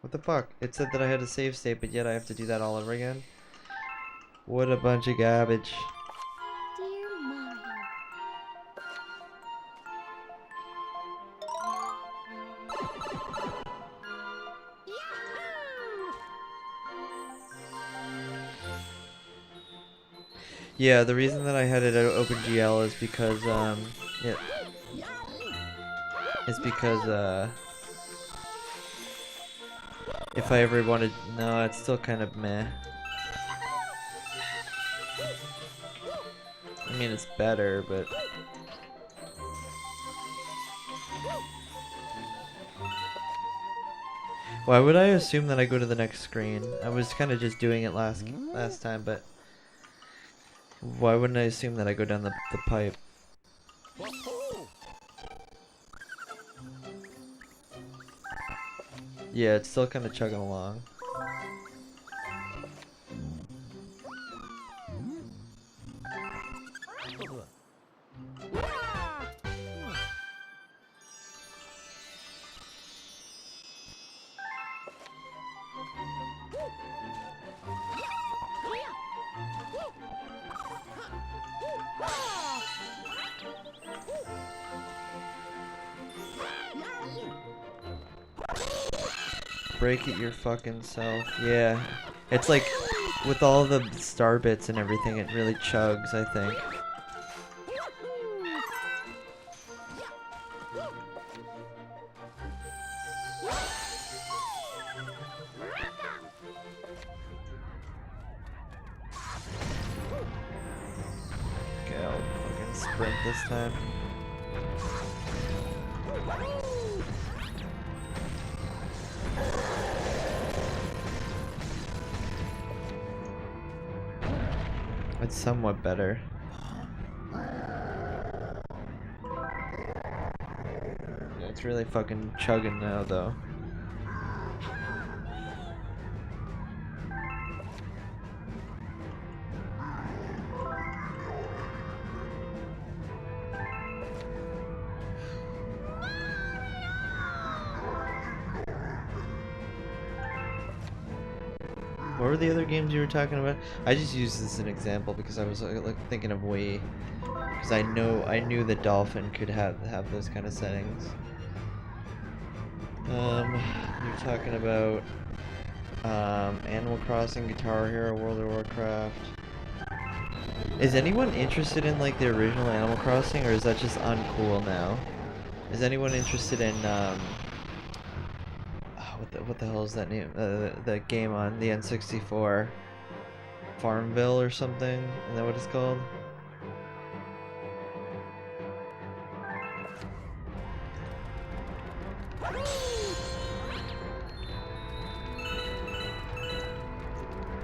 What the fuck? It said that I had a save state, but yet I have to do that all over again? What a bunch of garbage. Dear Mario. Yeah, the reason that I had it at OpenGL is because, yeah, is because, if I ever wanted, no, it's still kind of meh. I mean, it's better, but... Why would I assume that I go to the next screen? I was kind of just doing it last time, but... Why wouldn't I assume that I go down the pipe? Yeah, it's still kind of chugging along. Break it your fucking self. Yeah. It's like, with all the star bits and everything, it really chugs, I think. Okay, I'll fucking sprint this time. It's somewhat better. It's really fucking chugging now, though. What were the other games you were talking about? I just used this as an example because I was like thinking of Wii, because I knew that Dolphin could have those kind of settings. You're talking about Animal Crossing, Guitar Hero, World of Warcraft. Is anyone interested in like the original Animal Crossing, or is that just uncool now? Is anyone interested in what the hell is that name? The game on the N64, Farmville or something? Is that what it's called?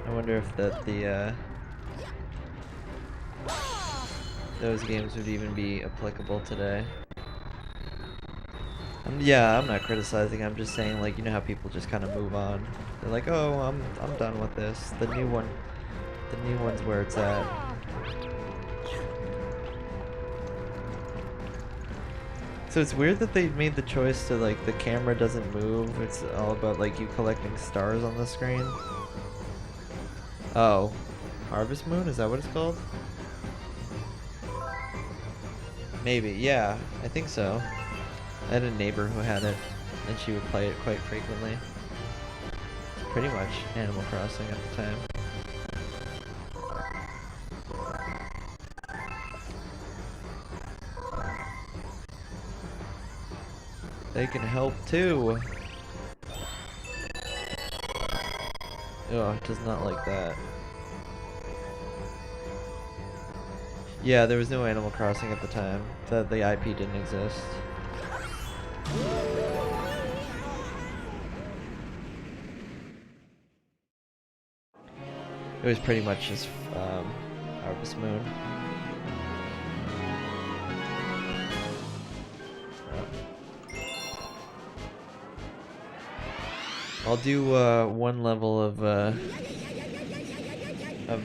I wonder if those games would even be applicable today. Yeah, I'm not criticizing. I'm just saying, like, you know how people just kind of move on. They're like, oh, I'm done with this. The new one's where it's at. So it's weird that they made the choice to, like, the camera doesn't move. It's all about, like, you collecting stars on the screen. Oh, Harvest Moon? Is that what it's called? Maybe, yeah, I think so. I had a neighbor who had it, and she would play it quite frequently. It's pretty much Animal Crossing at the time. They can help too. Oh, it does not like that. Yeah, there was no Animal Crossing at the time. The IP didn't exist. It was pretty much just Harvest Moon. I'll do one level of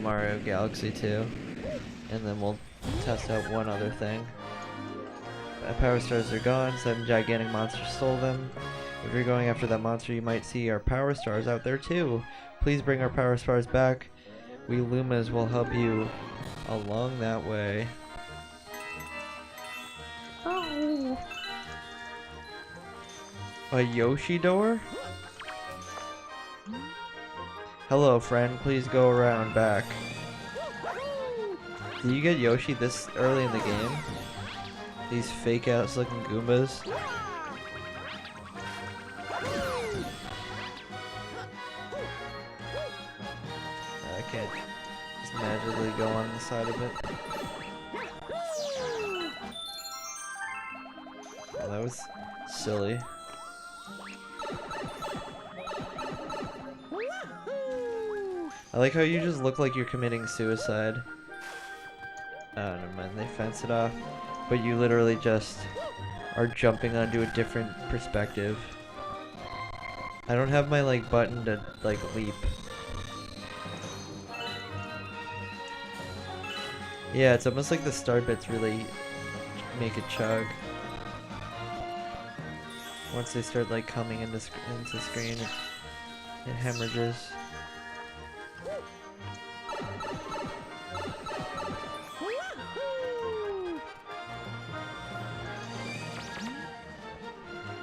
Mario Galaxy 2, and then we'll test out one other thing. Power Stars are gone. 7 gigantic monsters stole them. If you're going after that monster, you might see our Power Stars out there too. Please bring our Power Stars back. We Lumas will help you along that way. Oh. A Yoshi door? Hello, friend. Please go around back. Did you get Yoshi this early in the game? These fake ass looking Goombas. I can't just magically go on the side of it. Oh, that was silly. I like how you just look like you're committing suicide. Oh, never mind, they fence it off. But you literally just are jumping onto a different perspective. I don't have my, like, button to, like, leap. Yeah, it's almost like the star bits really make it chug. Once they start, like, coming into screen, it hemorrhages.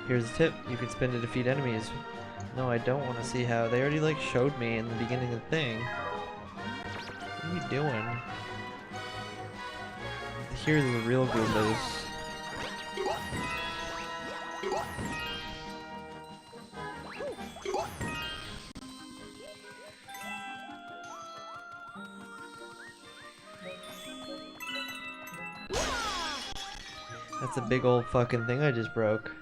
Here's a tip, you can spin to defeat enemies. No, I don't want to see how. They already like showed me in the beginning of the thing. What are you doing? Here's the real Goombas. That's a big old fucking thing I just broke.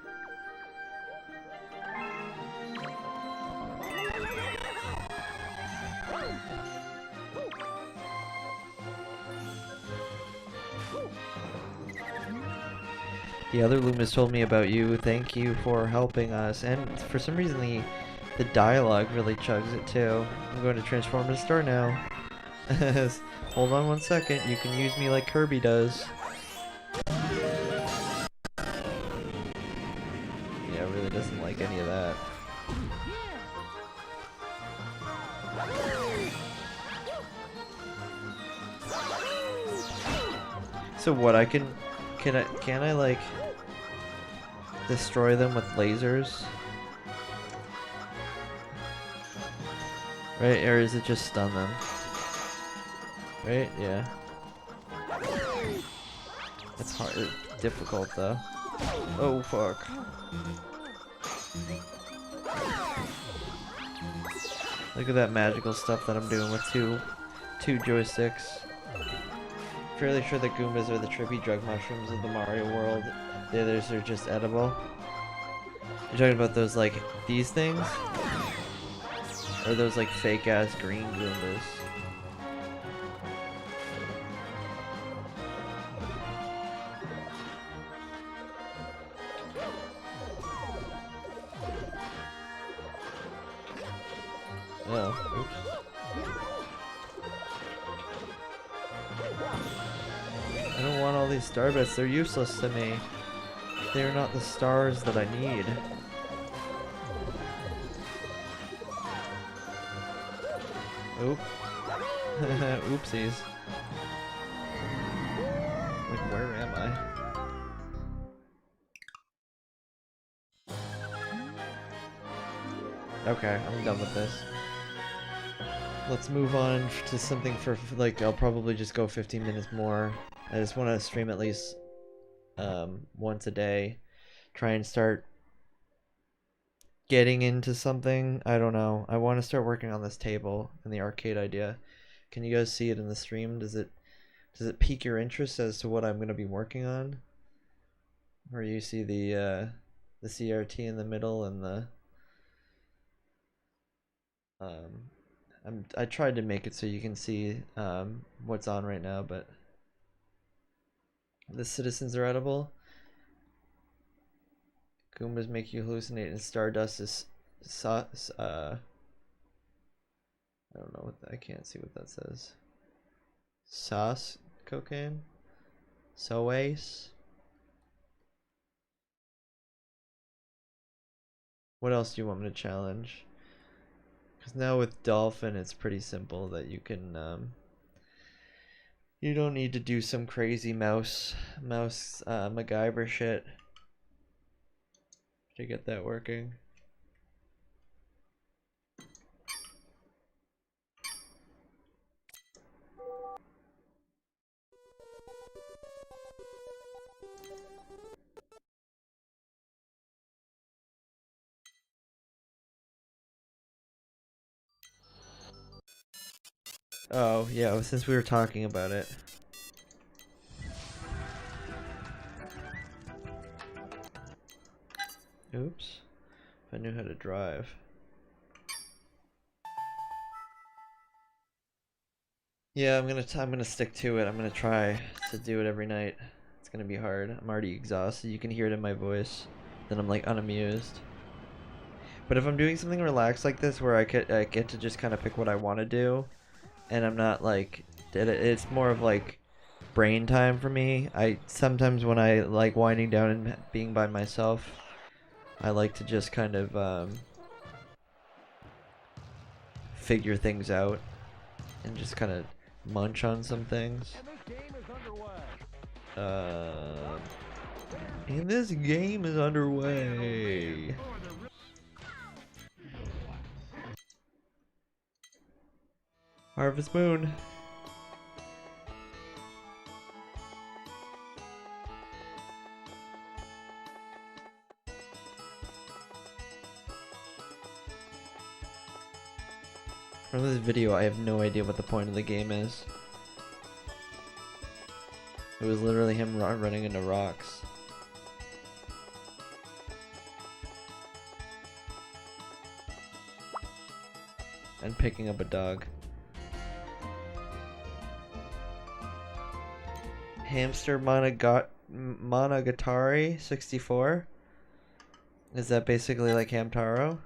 The other Lumas told me about you. Thank you for helping us. And for some reason the dialogue really chugs it too. I'm going to transform into Star now. Hold on 1 second. You can use me like Kirby does. Yeah, it really doesn't like any of that. So what, can I like destroy them with lasers? Right? Or is it just stun them? Right? Yeah. It's hard. It's difficult though. Oh fuck. Look at that magical stuff that I'm doing with two joysticks. Fairly sure the Goombas are the trippy drug mushrooms of the Mario world. The others are just edible. You're talking about those like these things? Or those like fake ass green Goombas? Oh, oops. I don't want all these star bits, they're useless to me. They're not the stars that I need. Oop. Oopsies. Like, where am I? Okay, I'm done with this. Let's move on to something for, like, I'll probably just go 15 minutes more. I just want to stream at least once a day. Try and start getting into something. I don't know. I want to start working on this table and the arcade idea. Can you guys see it in the stream? Does it pique your interest as to what I'm going to be working on? Or you see the CRT in the middle and the I tried to make it so you can see what's on right now, but the citizens are edible. Goombas make you hallucinate, and Stardust is I don't know what I can't see what that says. Sauce cocaine? Soace? What else do you want me to challenge? Because now with Dolphin, it's pretty simple that you can you don't need to do some crazy mouse MacGyver shit to get that working. Oh, yeah, since we were talking about it. Oops. If I knew how to drive. Yeah, I'm gonna stick to it. I'm gonna try to do it every night. It's gonna be hard. I'm already exhausted. You can hear it in my voice. Then I'm like unamused. But if I'm doing something relaxed like this, where I get to just kind of pick what I want to do, and I'm not like, it's more of like brain time for me. I sometimes when I like winding down and being by myself, I like to just kind of figure things out and just kind of munch on some things. And this game is underway. Harvest Moon. From this video, I have no idea what the point of the game is. It was literally him running into rocks. And picking up a dog. Hamster Monogatari 64? Is that basically like Hamtaro?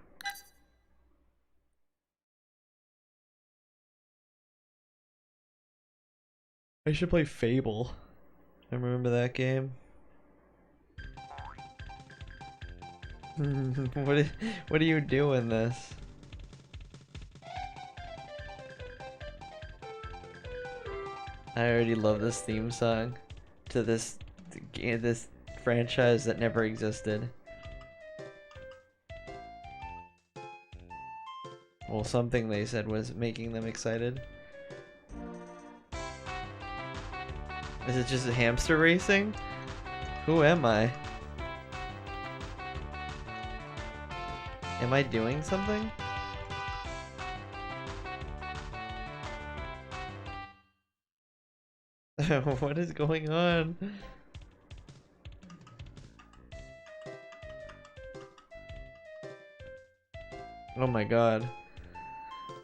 I should play Fable. I remember that game. What are you doing this? I already love this theme song to this franchise that never existed. Well, something they said was making them excited. Is it just a hamster racing? Who am I? Am I doing something? What is going on? Oh my god.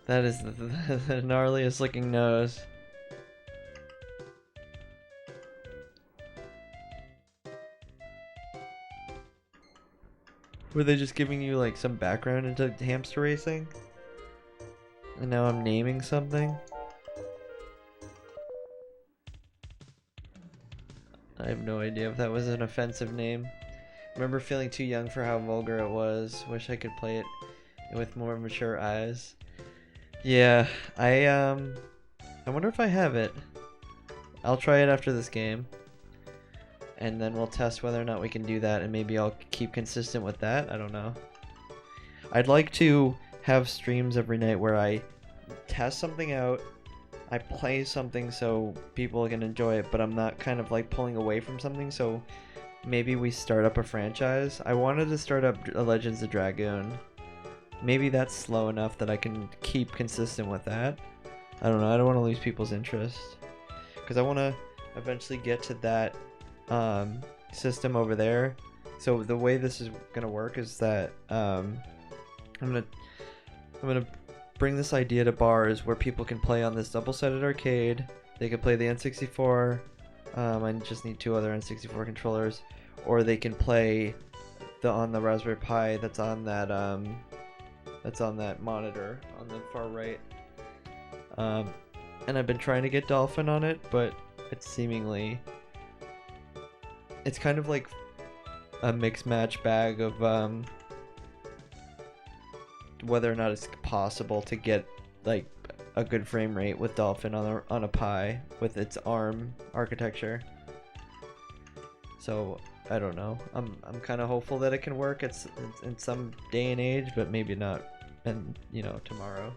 That is the gnarliest looking nose. Were they just giving you like some background into hamster racing? And now I'm naming something? I have no idea if that was an offensive name. Remember feeling too young for how vulgar it was. Wish I could play it with more mature eyes. Yeah, I wonder if I have it. I'll try it after this game. And then we'll test whether or not we can do that, and maybe I'll keep consistent with that. I don't know. I'd like to have streams every night where I test something out, I play something so people can enjoy it, but I'm not kind of like pulling away from something, so maybe we start up a franchise. I wanted to start up Legends of Dragoon. Maybe that's slow enough that I can keep consistent with that. I don't know, I don't want to lose people's interest. Because I want to eventually get to that system over there. So the way this is gonna work is that I'm gonna bring this idea to bars where people can play on this double-sided arcade. They can play the N64. I just need 2 other N64 controllers, or they can play on the Raspberry Pi that's on that monitor on the far right. And I've been trying to get Dolphin on it, but it's kind of like a mix match bag of whether or not it's possible to get like a good frame rate with Dolphin on a Pi with its ARM architecture. So I don't know. I'm kind of hopeful that it can work. It's in some day and age, but maybe not. And tomorrow.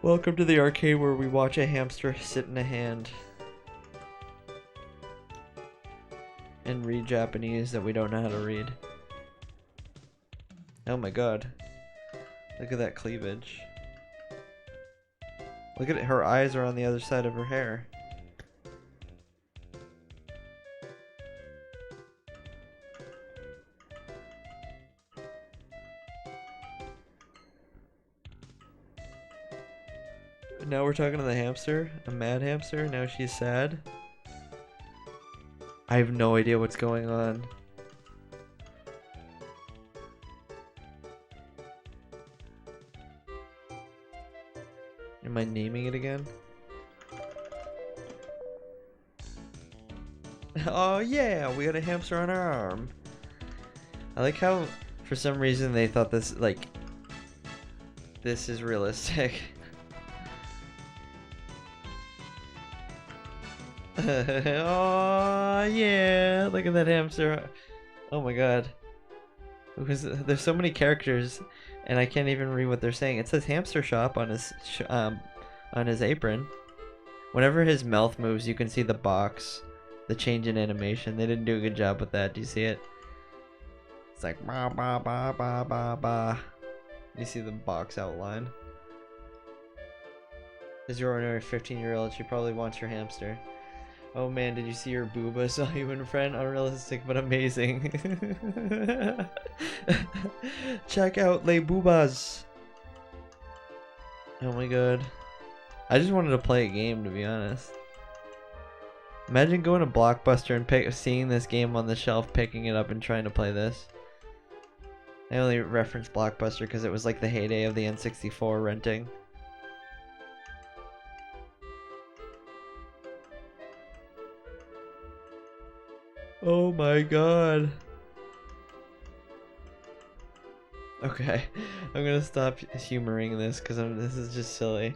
Welcome to the arcade where we watch a hamster sit in a hand and read Japanese that we don't know how to read. Oh my god. Look at that cleavage. Look at it, her eyes are on the other side of her hair. Now we're talking to the hamster, a mad hamster. Now she's sad. I have no idea what's going on. Am I naming it again? Oh yeah, we got a hamster on our arm. I like how for some reason they thought this is realistic. Oh yeah, look at that hamster. Oh my god. There's so many characters and I can't even read what they're saying. It says hamster shop on his apron. Whenever his mouth moves, you can see the box, the change in animation. They didn't do a good job with that. Do you see it? It's like ba ba ba ba ba ba. You see the box outline. As your ordinary 15-year-old, she probably wants your hamster. Oh man, did you see your booba saw you in friend? Unrealistic but amazing. Check out Les Boobas. Oh my god. I just wanted to play a game, to be honest. Imagine going to Blockbuster and seeing this game on the shelf, picking it up and trying to play this. I only referenced Blockbuster because it was like the heyday of the N64 renting. Oh my god. Okay, I'm gonna stop humoring this because this is just silly.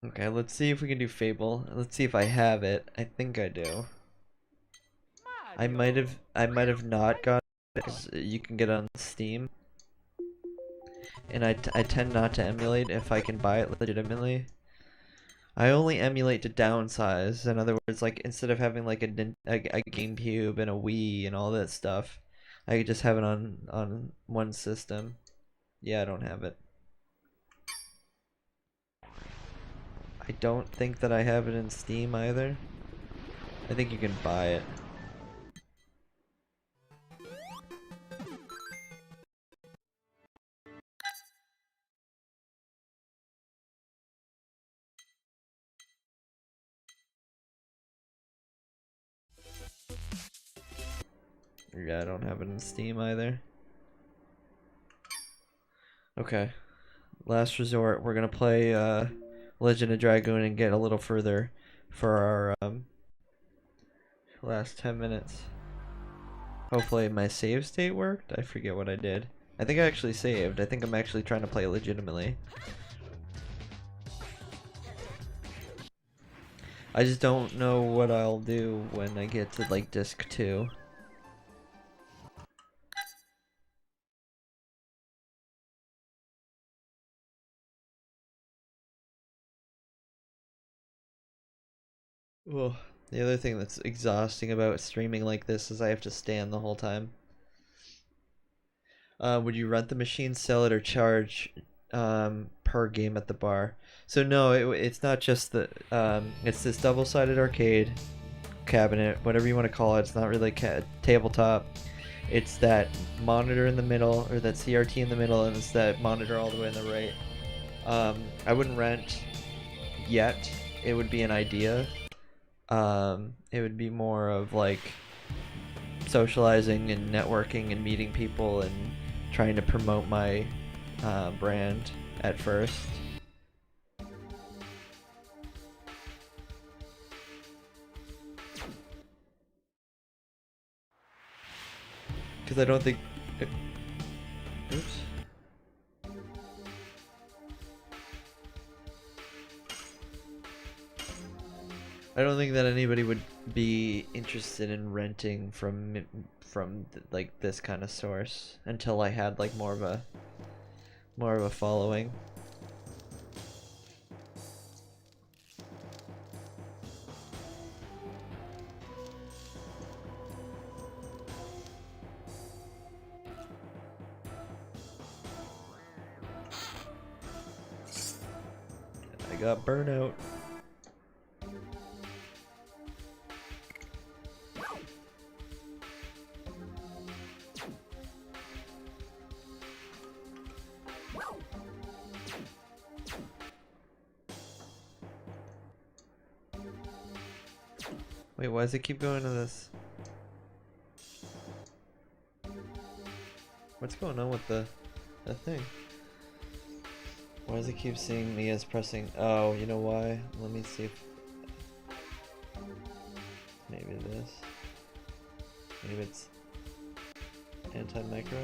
Okay, let's see if we can do Fable. Let's see if I have it. I think I do. I might have not got it 'cause you can get it on Steam, and I tend not to emulate if I can buy it legitimately. I only emulate to downsize. In other words, like instead of having like a GameCube and a Wii and all that stuff, I could just have it on one system. Yeah, I don't have it. I don't think that I have it in Steam either. I think you can buy it. Yeah, I don't have it in Steam either. Okay. Last resort, we're gonna play Legend of Dragoon and get a little further for our last 10 minutes. Hopefully my save state worked. I forget what I did. I think I actually saved. I think I'm actually trying to play legitimately. I just don't know what I'll do when I get to like disc 2. Ugh. The other thing that's exhausting about streaming like this is I have to stand the whole time. Would you rent the machine, sell it, or charge per game at the bar? So no, it's not just the it's this double-sided arcade cabinet, whatever you want to call it. It's not really tabletop. It's that monitor in the middle, or that CRT in the middle, and it's that monitor all the way on the right. I wouldn't rent yet. It would be an idea. It would be more of like socializing and networking and meeting people and trying to promote my brand at first. Because I don't think... Oops. I don't think that anybody would be interested in renting from like this kind of source until I had like more of a following. I got burnout. Wait, why does it keep going to this? What's going on with the thing? Why does it keep seeing me as pressing? Oh, you know why? Let me see if... Maybe this. Maybe it's anti-micro?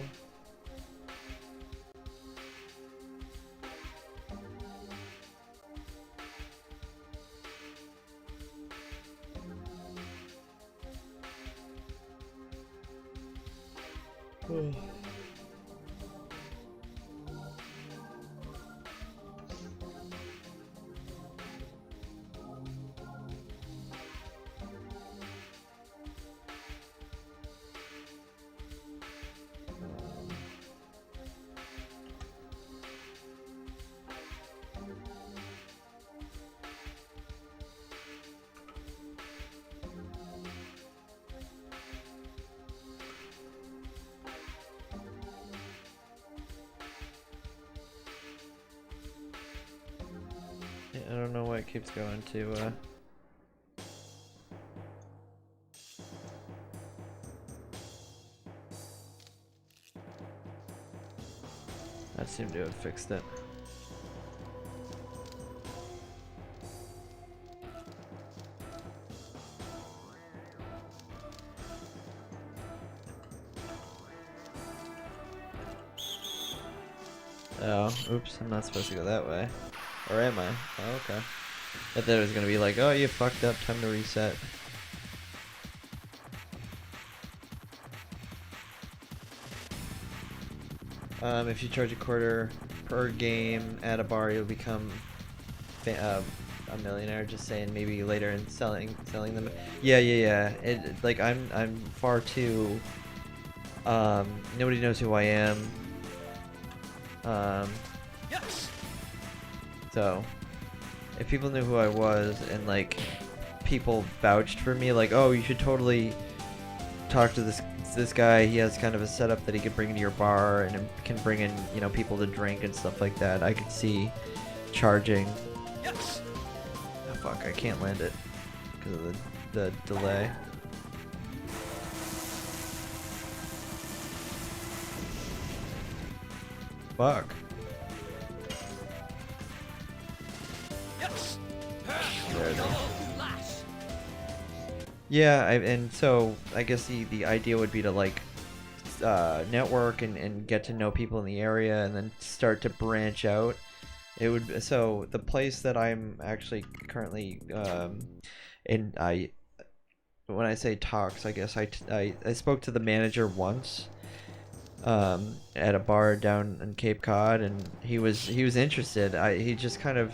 I don't know why it keeps going to that seemed to have fixed it. Oh, oops, I'm not supposed to go that way. Or am I? Oh, okay. I thought it was gonna be like, oh, you fucked up, time to reset. If you charge a quarter per game at a bar, you'll become a millionaire. Just saying, maybe later in selling them. Yeah. Like I'm far too. Nobody knows who I am. So, if people knew who I was and like people vouched for me, like, oh, you should totally talk to this guy. He has kind of a setup that he could bring into your bar and can bring in, you know, people to drink and stuff like that. I could see charging. Oh, fuck, I can't land it because of the delay. Fuck. There it is. Yeah, and so I guess the idea would be to like network and get to know people in the area and then start to branch out. It would, so the place that I'm actually currently in, when I say talks, I guess I spoke to the manager once at a bar down in Cape Cod, and he was interested. He just kind of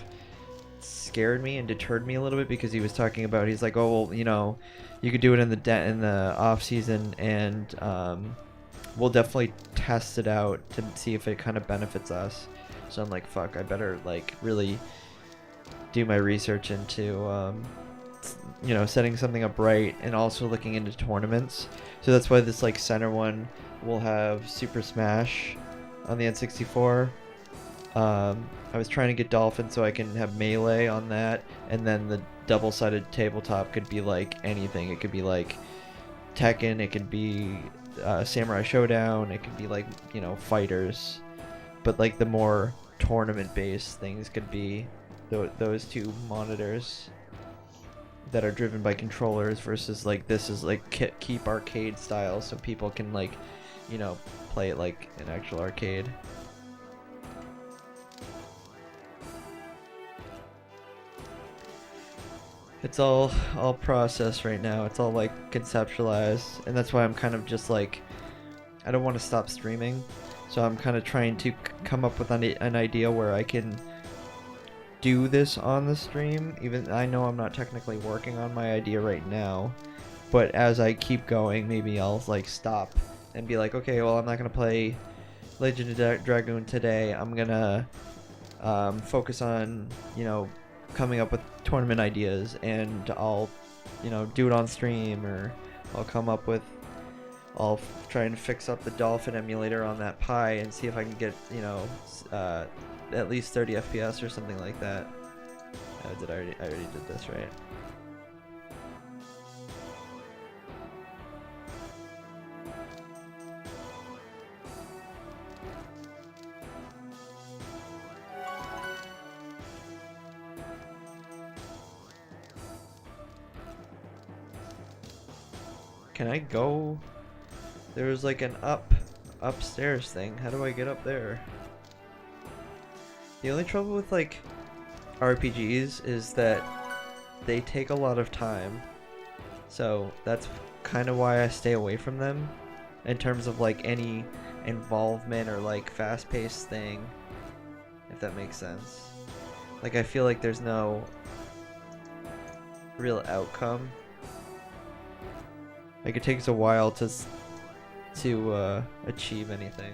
scared me and deterred me a little bit because he was talking about, he's like, oh well, you know, you could do it in the off season, and we'll definitely test it out to see if it kind of benefits us. So I'm like, fuck, I better like really do my research into you know, setting something up right, and also looking into tournaments. So that's why this like center one will have Super Smash on the N64. I was trying to get Dolphin so I can have Melee on that, and then the double-sided tabletop could be like anything. It could be like Tekken, it could be Samurai Showdown, it could be like, you know, fighters. But like the more tournament-based things could be those two monitors that are driven by controllers versus like this is like keep arcade style, so people can like, you know, play it like an actual arcade. It's all processed right now. It's all like conceptualized, and that's why I'm kind of just like, I don't want to stop streaming, so I'm kind of trying to come up with an idea where I can do this on the stream. Even I know I'm not technically working on my idea right now, but as I keep going, maybe I'll like stop and be like, okay, well, I'm not gonna play Legend of Dragoon today. I'm gonna focus on, you know, coming up with tournament ideas, and I'll, you know, do it on stream, or I'll try and fix up the Dolphin emulator on that Pi and see if I can get, you know, at least 30 FPS or something like that. I already did this, right? Can I go? There was like an upstairs thing. How do I get up there? The only trouble with like RPGs is that they take a lot of time. So that's kind of why I stay away from them in terms of like any involvement or like fast-paced thing, if that makes sense. Like I feel like there's no real outcome. Like it takes a while to achieve anything.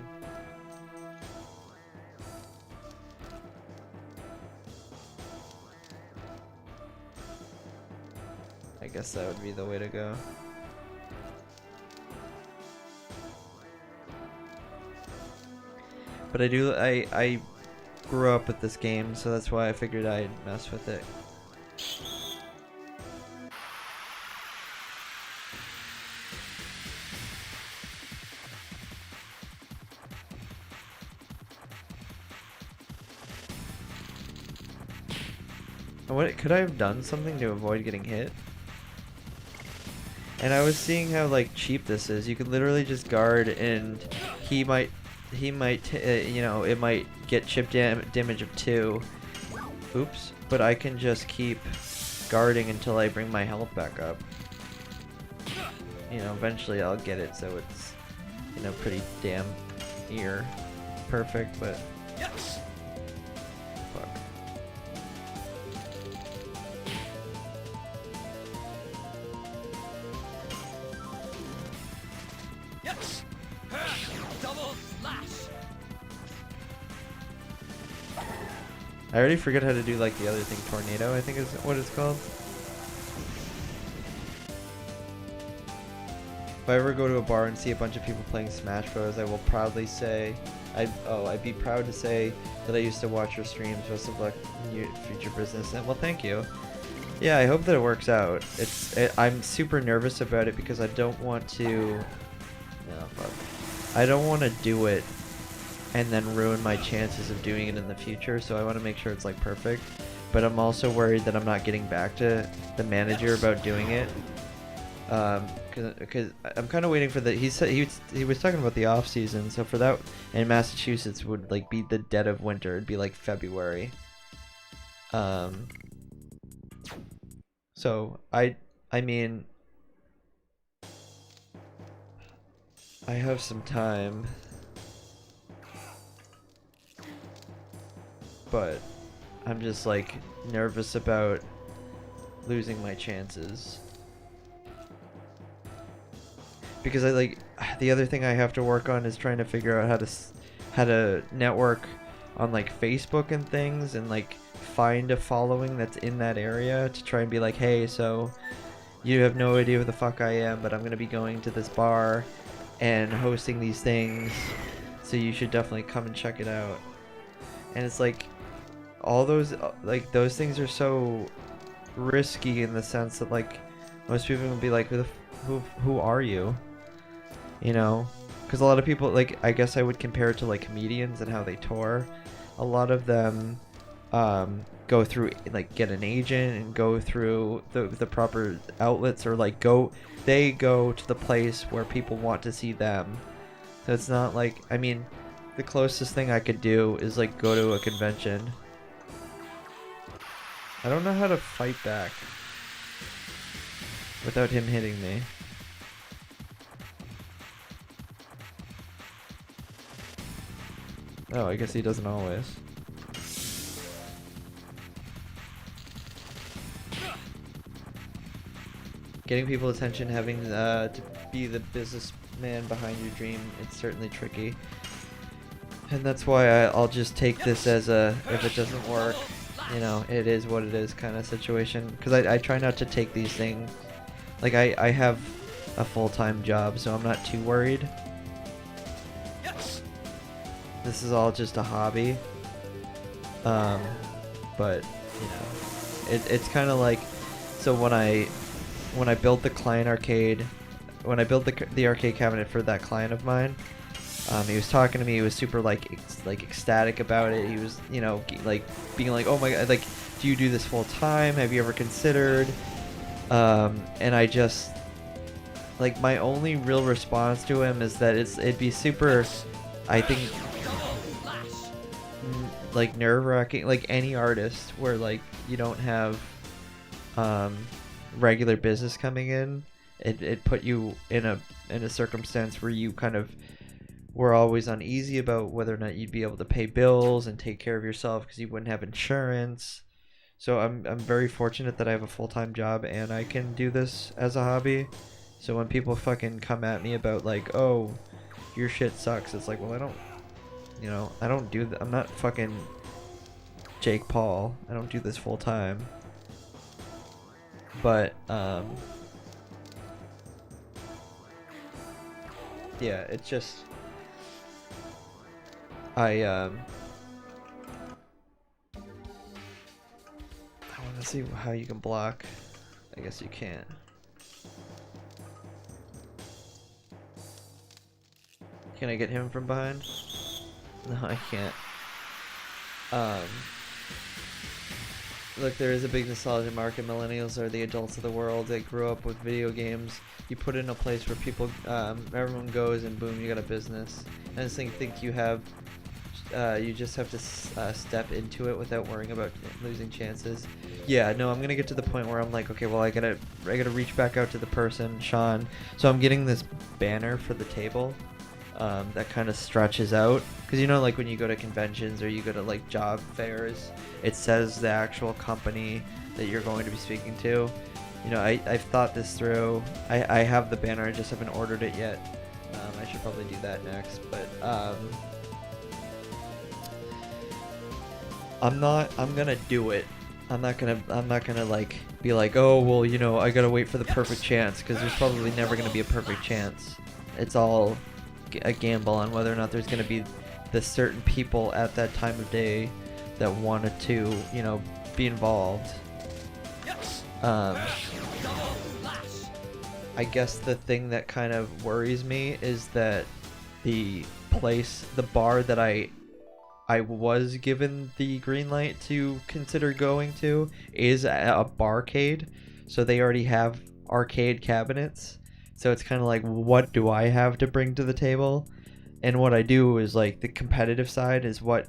I guess that would be the way to go. But I grew up with this game, so that's why I figured I'd mess with it. What could I have done something to avoid getting hit? And I was seeing how like cheap this is. You could literally just guard, and he might you know, it might get chip damage of 2. Oops. But I can just keep guarding until I bring my health back up. You know, eventually I'll get it, so it's, you know, pretty damn perfect, but fuck. Double slash. I already forget how to do like the other thing, tornado, I think is what it's called. If I ever go to a bar and see a bunch of people playing Smash Bros, I will proudly say, I'd be proud to say that I used to watch your streams. Best of luck in your future business. And well, thank you. Yeah, I hope that it works out. I'm super nervous about it because I don't want to. No, fuck. I don't want to do it and then ruin my chances of doing it in the future. So I want to make sure it's like perfect. But I'm also worried that I'm not getting back to the manager about doing it. Because I'm kind of waiting for the. He said he was talking about the off season. So for that in Massachusetts would like be the dead of winter. It'd be like February. So I mean, I have some time, but I'm just like nervous about losing my chances. Because the other thing I have to work on is trying to figure out how to network on like Facebook and things, and like find a following that's in that area to try and be like, hey, so you have no idea who the fuck I am, but I'm gonna be going to this bar and hosting these things, so you should definitely come and check it out. And it's like all those those things are so risky in the sense that like most people will be like, who are you? You know, because a lot of people, like, I guess I would compare it to like comedians and how they tour. A lot of them go through, like, get an agent and go through the proper outlets, or like they go to the place where people want to see them. So it's not like, I mean, the closest thing I could do is like go to a convention. I don't know how to fight back without him hitting me. Oh, I guess he doesn't always. Getting people's attention, having to be the businessman behind your dream, it's certainly tricky. And that's why I'll just take this as a, if it doesn't work, you know, it is what it is kind of situation. Because I try not to take these things, like I have a full-time job, so I'm not too worried. This is all just a hobby. But, you know, it's kind of like, so when I built the client arcade, when I built the arcade cabinet for that client of mine, he was talking to me. He was super like ecstatic about it. He was, you know, like being like, "Oh my god, like, do you do this full time? Have you ever considered?" And I just, like, my only real response to him is that it'd be super, I think, like nerve-wracking, like any artist where like you don't have regular business coming in. It put you in a circumstance where you kind of were always uneasy about whether or not you'd be able to pay bills and take care of yourself because you wouldn't have insurance. So I'm very fortunate that I have a full-time job and I can do this as a hobby. So when people fucking come at me about like, oh, your shit sucks, it's like, well, I don't do that. I'm not fucking Jake Paul. I don't do this full time. But yeah, it's just I want to see how you can block. I guess you can't. Can I get him from behind? No, I can't. Look, there is a big nostalgia market. Millennials are the adults of the world. They grew up with video games. You put it in a place where people, everyone goes, and boom, you got a business. And I just think you have, you just have to step into it without worrying about losing chances. Yeah, no, I'm gonna get to the point where I'm like, okay, well, I gotta reach back out to the person, Sean. So I'm getting this banner for the table. that kind of stretches out. Because you know, like when you go to conventions or you go to like job fairs, it says the actual company that you're going to be speaking to. You know, I've thought this through. I have the banner, I just haven't ordered it yet. I should probably do that next, but I'm gonna do it. I'm not gonna like be like, oh well, you know, I gotta wait for the perfect chance, because there's probably never gonna be a perfect chance. It's all a gamble on whether or not there's gonna be the certain people at that time of day that wanted to, you know, be involved. I guess the thing that kind of worries me is that the bar that I was given the green light to consider going to is a barcade, so they already have arcade cabinets. So it's kind of like, what do I have to bring to the table? And what I do is like the competitive side is what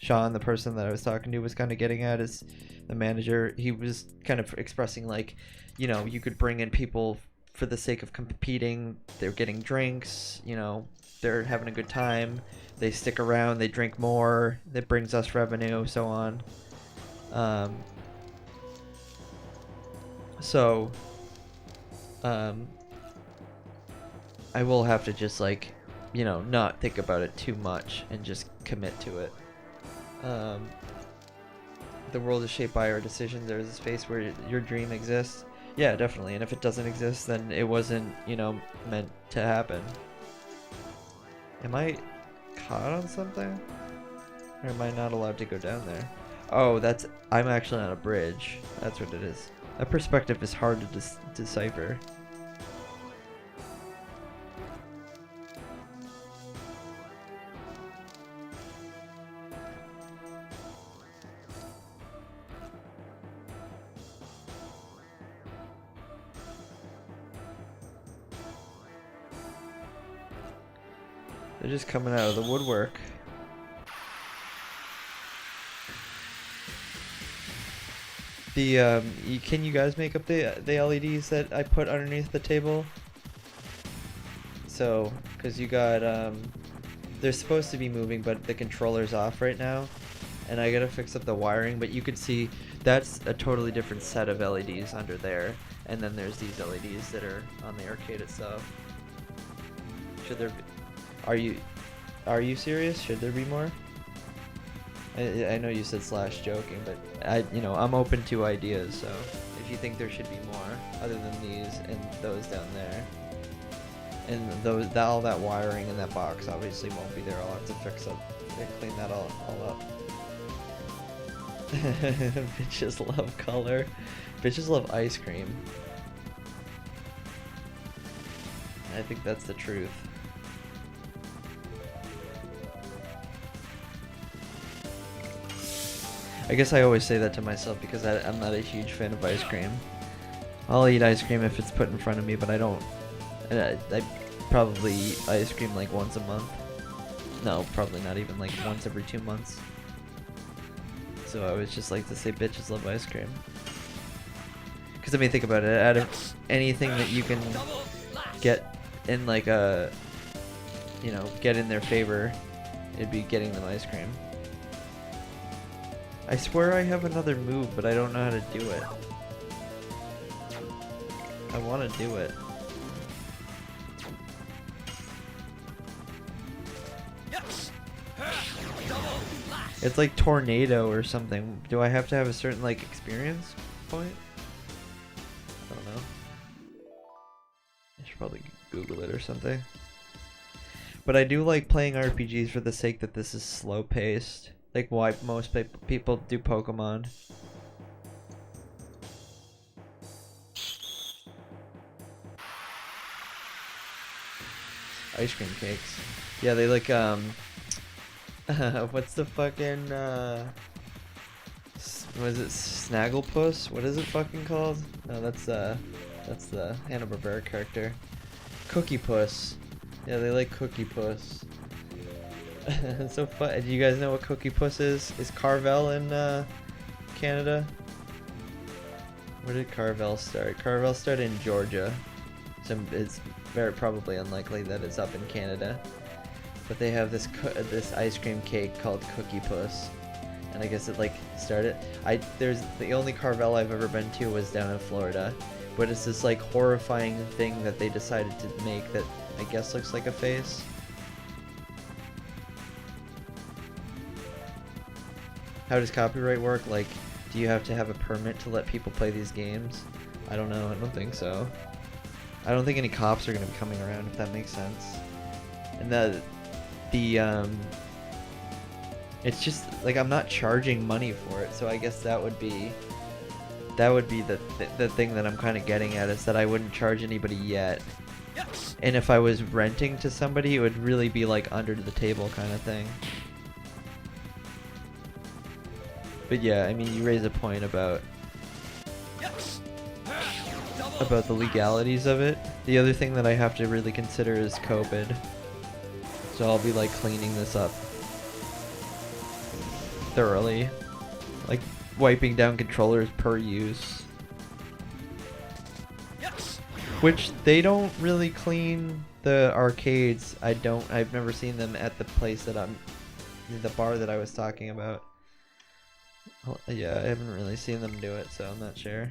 Sean, the person that I was talking to, was kind of getting at, is the manager. He was kind of expressing like, you know, you could bring in people for the sake of competing. They're getting drinks, you know, they're having a good time. They stick around, they drink more, that brings us revenue, so on. I will have to just like, you know, not think about it too much and just commit to it. The world is shaped by our decisions. There's a space where your dream exists. Yeah, definitely. And if it doesn't exist, then it wasn't, you know, meant to happen. Am I caught on something? Or am I not allowed to go down there? Oh, I'm actually on a bridge. That's what it is. That perspective is hard to decipher. They're just coming out of the woodwork. Can you guys make up the LEDs that I put underneath the table? So, because you got they're supposed to be moving, but the controller's off right now, and I gotta fix up the wiring. But you could see that's a totally different set of LEDs under there, and then there's these LEDs that are on the arcade itself. Should there be? Are you serious? Should there be more? I know you said slash joking, but I'm open to ideas. So if you think there should be more other than these and those down there, and all that wiring in that box obviously won't be there. I'll have to fix up and clean that all up. Bitches love color. Bitches love ice cream. I think that's the truth. I guess I always say that to myself because I'm not a huge fan of ice cream. I'll eat ice cream if it's put in front of me, but I don't. I probably eat ice cream like once a month. No, probably not even, like once every 2 months. So I always just like to say bitches love ice cream. Because I mean, think about it. Out of anything that you can get in like a, get in their favor, it'd be getting them ice cream. I swear I have another move, but I don't know how to do it. I want to do it. It's like tornado or something. Do I have to have a certain like experience point? I don't know. I should probably Google it or something. But I do like playing RPGs for the sake that this is slow paced. Like why most people do Pokemon. Ice cream cakes. Yeah, they like what's the fucking was it Snagglepuss? What is it fucking called? No, that's the Hanna-Barbera character. Cookie Puss. Yeah, they like Cookie Puss. So fun. Do you guys know what Cookie Puss is? Is Carvel in Canada? Where did Carvel start? Carvel started in Georgia. so it's very probably unlikely that it's up in Canada. But they have this ice cream cake called Cookie Puss, and I guess it like started. There's the only Carvel I've ever been to was down in Florida, but it's this like horrifying thing that they decided to make that I guess looks like a face. How does copyright work? Like, do you have to have a permit to let people play these games? I don't know. I don't think so. I don't think any cops are gonna be coming around, if that makes sense. And it's just like I'm not charging money for it, so I guess that would be the thing that I'm kind of getting at, is that I wouldn't charge anybody yet. And if I was renting to somebody, it would really be like under the table kind of thing. But yeah, I mean, you raise a point about the legalities of it. The other thing that I have to really consider is COVID. So I'll be like cleaning this up thoroughly, like wiping down controllers per use, which they don't really clean the arcades. I've never seen them at the place that the bar that I was talking about. Yeah, I haven't really seen them do it, so I'm not sure.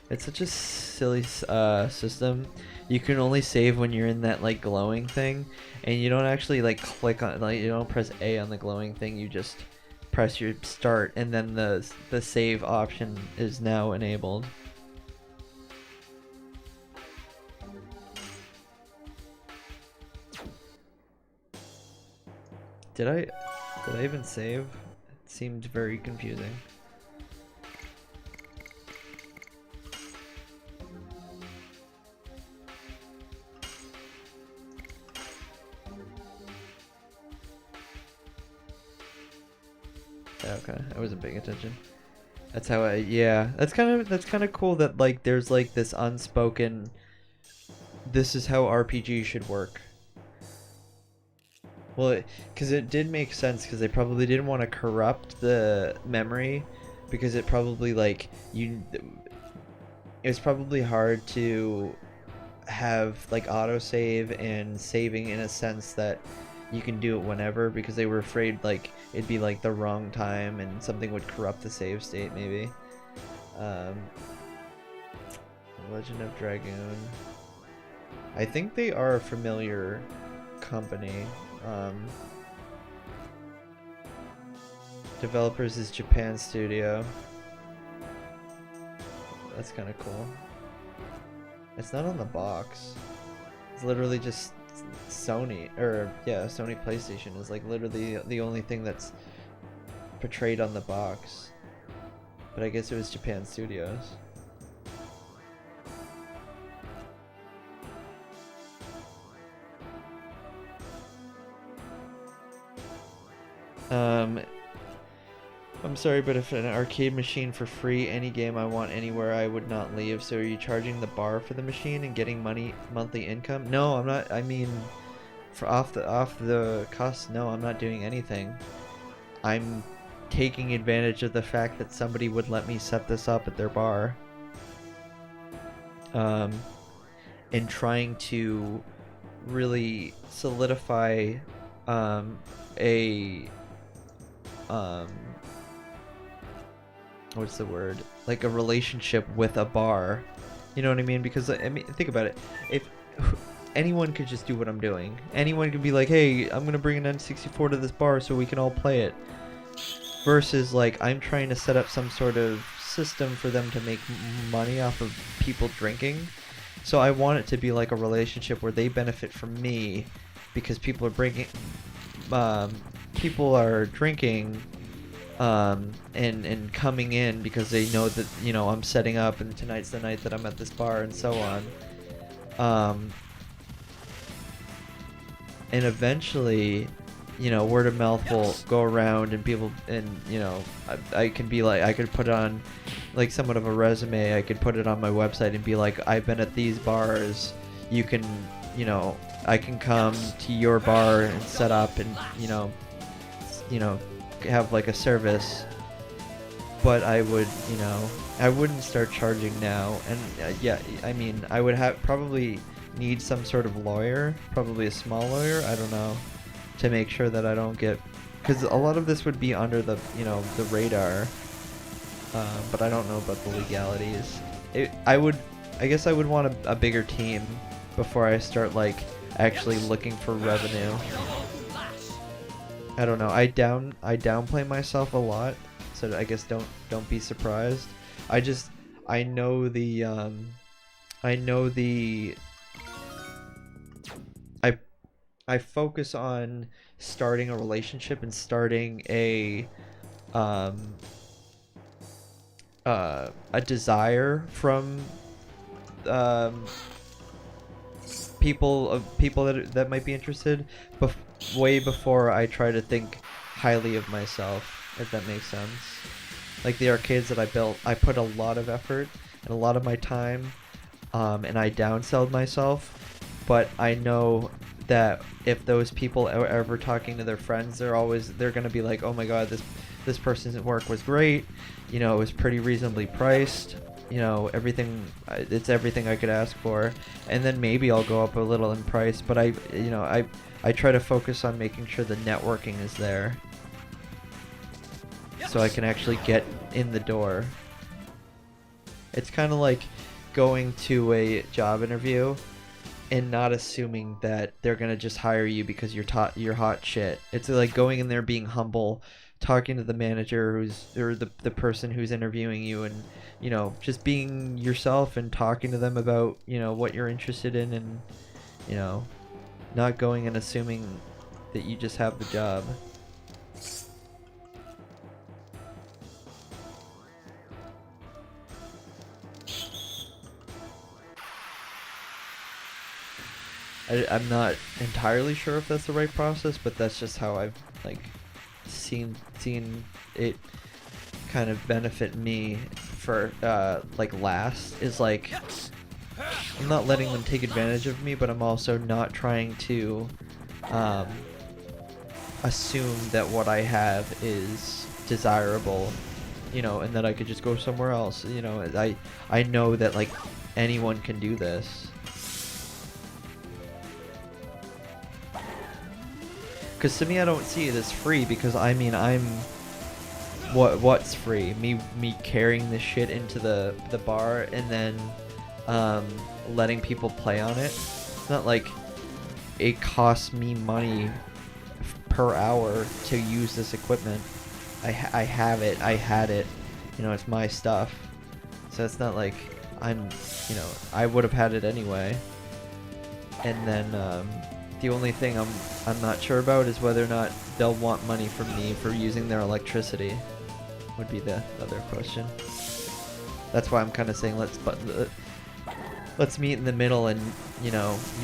It's such a silly system. You can only save when you're in that like glowing thing, and you don't actually like click on, like you don't press A on the glowing thing. You just press your start, and then the save option is now enabled. Did I even save? It seemed very confusing. Okay, I wasn't paying attention. That's how yeah, that's kind of cool that like there's like this unspoken, this is how RPG should work. Well, because it did make sense, because they probably didn't want to corrupt the memory, because it probably like it was probably hard to have like autosave and saving in a sense that you can do it whenever, because they were afraid like it'd be like the wrong time and something would corrupt the save state maybe. Legend of Dragoon. I think they are a familiar company. Developers is Japan Studio. That's kind of cool. It's not on the box. It's literally just Sony, or yeah, Sony PlayStation is like literally the only thing that's portrayed on the box. But I guess it was Japan Studios. I'm sorry, but if an arcade machine for free, any game I want anywhere, I would not leave. So are you charging the bar for the machine and getting monthly income? No, I'm not. I mean, for off the cost, no, I'm not doing anything. I'm taking advantage of the fact that somebody would let me set this up at their bar. And trying to really solidify what's the word? Like a relationship with a bar. You know what I mean? Because I mean, think about it. If anyone could just do what I'm doing, anyone could be like, "Hey, I'm gonna bring an N64 to this bar so we can all play it." Versus like I'm trying to set up some sort of system for them to make money off of people drinking. So I want it to be like a relationship where they benefit from me because people are drinking and coming in because they know that, you know, I'm setting up and tonight's the night that I'm at this bar and so on. And eventually, you know, word of mouth will go around and people, and you know, I can be like, I could put on like somewhat of a resume. I could put it on my website and be like, I've been at these bars, you can, I can come to your bar and set up and, have like a service. But I would, I wouldn't start charging now. And yeah, I mean, I would probably need some sort of lawyer, probably a small lawyer, I don't know, to make sure that I don't get, because a lot of this would be under the, the radar. But I don't know about the legalities. I guess I would want a bigger team before I start like actually looking for revenue. I don't know. I downplay myself a lot, so I guess don't be surprised. I know the I focus on starting a relationship and starting a desire from people that might be interested way before I try to think highly of myself, if that makes sense. Like the arcades that I built, I put a lot of effort and a lot of my time, and I downsold myself, but I know that if those people are ever talking to their friends, they're gonna be like, oh my god, this person's work was great, it was pretty reasonably priced, everything, it's everything I could ask for, and then maybe I'll go up a little in price, but I try to focus on making sure the networking is there, so I can actually get in the door. It's kind of like going to a job interview and not assuming that they're gonna just hire you because you're hot shit. It's like going in there being humble, talking to the manager or the person who's interviewing you, and just being yourself and talking to them about what you're interested in, and not going and assuming that you just have the job. I'm not entirely sure if that's the right process, but that's just how I've seen it kind of benefit me for last is like I'm not letting them take advantage of me, but I'm also not trying to assume that what I have is desirable, and that I could just go somewhere else. I know that like anyone can do this. Because to me, I don't see it as free, because I mean, what's free? Me carrying this shit into the bar and then letting people play on it. It's not like it costs me money per hour to use this equipment. I have it. I had it. It's my stuff. So it's not like I would have had it anyway. And then the only thing I'm not sure about is whether or not they'll want money from me for using their electricity. Would be the other question. That's why I'm kind of saying let's meet in the middle, and you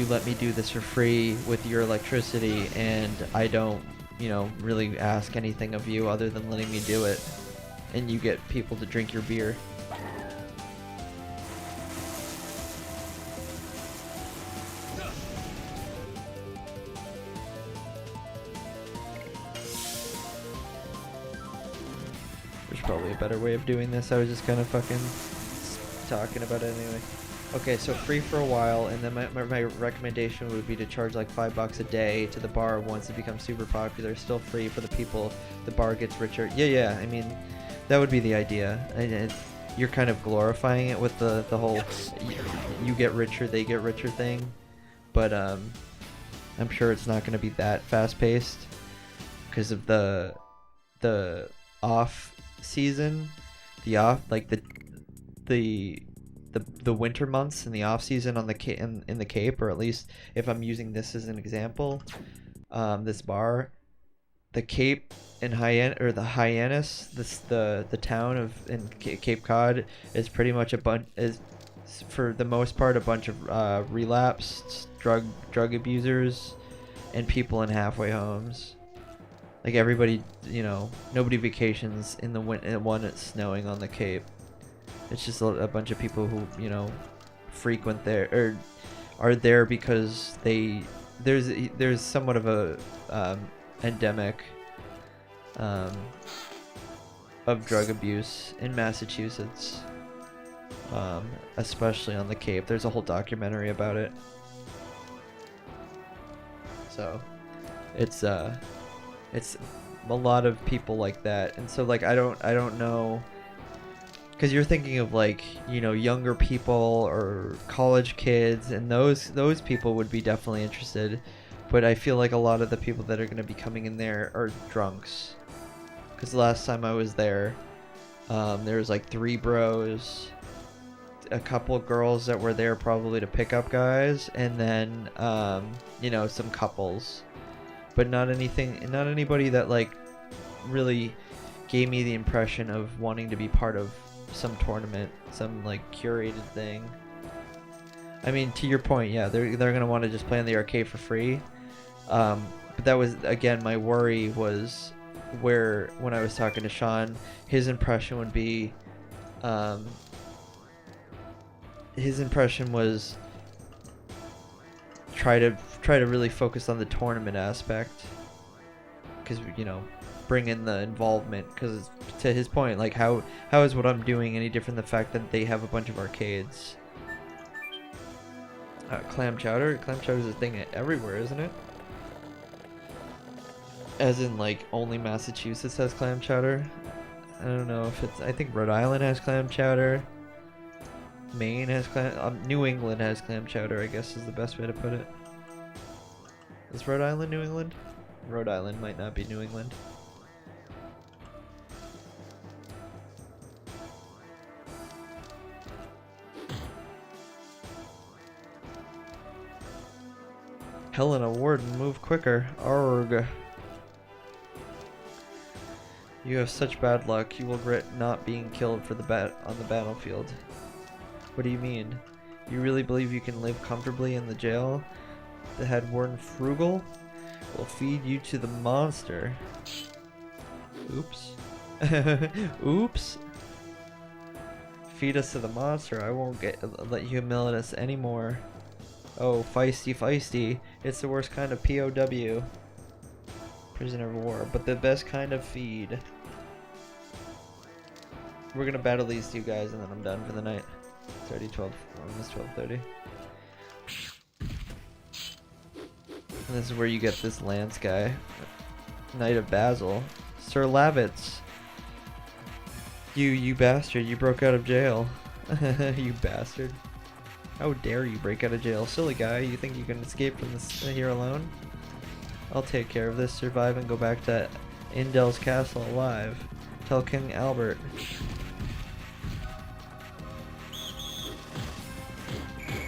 let me do this for free with your electricity, and I don't really ask anything of you other than letting me do it, and you get people to drink your beer. There's probably a better way of doing this. I was just kind of fucking talking about it anyway. Okay, so free for a while, and then my recommendation would be to charge like $5 a day to the bar once it becomes super popular. Still free for the people. The bar gets richer. Yeah. I mean, that would be the idea. And you're kind of glorifying it with the whole you get richer, they get richer thing. But I'm sure it's not going to be that fast paced because of the off season, the winter months and the off season on the in the Cape, or at least if I'm using this as an example, this bar, the Cape and the Hyannis, the town in Cape Cod is pretty much is for the most part a bunch of relapsed drug abusers and people in halfway homes. Like everybody, nobody vacations in the when it's snowing on the Cape. It's just a bunch of people who, frequent there, or are there because there's somewhat of a endemic of drug abuse in Massachusetts, especially on the Cape. There's a whole documentary about it. So it's a lot of people like that, and so like I don't know, because you're thinking of like, you know, younger people or college kids, and those people would be definitely interested, but I feel like a lot of the people that are going to be coming in there are drunks, because the last time I was there, there was like 3 bros, a couple of girls that were there probably to pick up guys, and then you know, some couples, but not anybody that like really gave me the impression of wanting to be part of some tournament, some like curated thing. I mean, to your point, yeah, they're gonna want to just play on the arcade for free, but that was, again, my worry was where, when I was talking to Sean, his impression would be, his impression was try to really focus on the tournament aspect, because, you know, bring in the involvement, because to his point, like, how is what I'm doing any different than the fact that they have a bunch of arcades? Clam chowder is a thing everywhere, isn't it? As in, like, only Massachusetts has clam chowder. I don't know if it's, I think Rhode Island has clam chowder, Maine has New England has clam chowder, I guess is the best way to put it. Is Rhode Island New England? Rhode Island might not be New England. Helena Warden, move quicker. Arg. You have such bad luck. You will regret not being killed for on the battlefield. What do you mean? You really believe you can live comfortably in the jail? The head warden Frugal will feed you to the monster. Oops. Oops. Feed us to the monster. I won't let you humiliate us anymore. Oh, feisty. It's the worst kind of POW. Prisoner of war, but the best kind of feed. We're gonna battle these 2 guys and then I'm done for the night. It's already almost 12:30. And this is where you get this Lance guy. Knight of Basil. Sir Lavitz. You bastard, you broke out of jail. You bastard. How dare you break out of jail? Silly guy, you think you can escape from this here alone? I'll take care of this, survive, and go back to Indel's castle alive. Tell King Albert.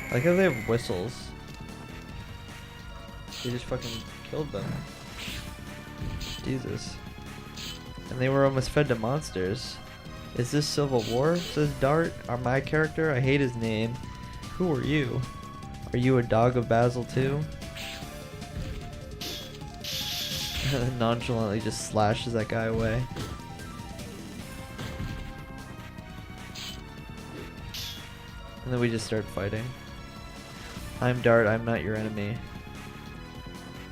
I like how they have whistles. They just fucking killed them. Jesus. And they were almost fed to monsters. Is this Civil War? Says Dart. My character? I hate his name. Who are you? Are you a dog of Basil too? Nonchalantly just slashes that guy away. And then we just start fighting. I'm Dart, I'm not your enemy.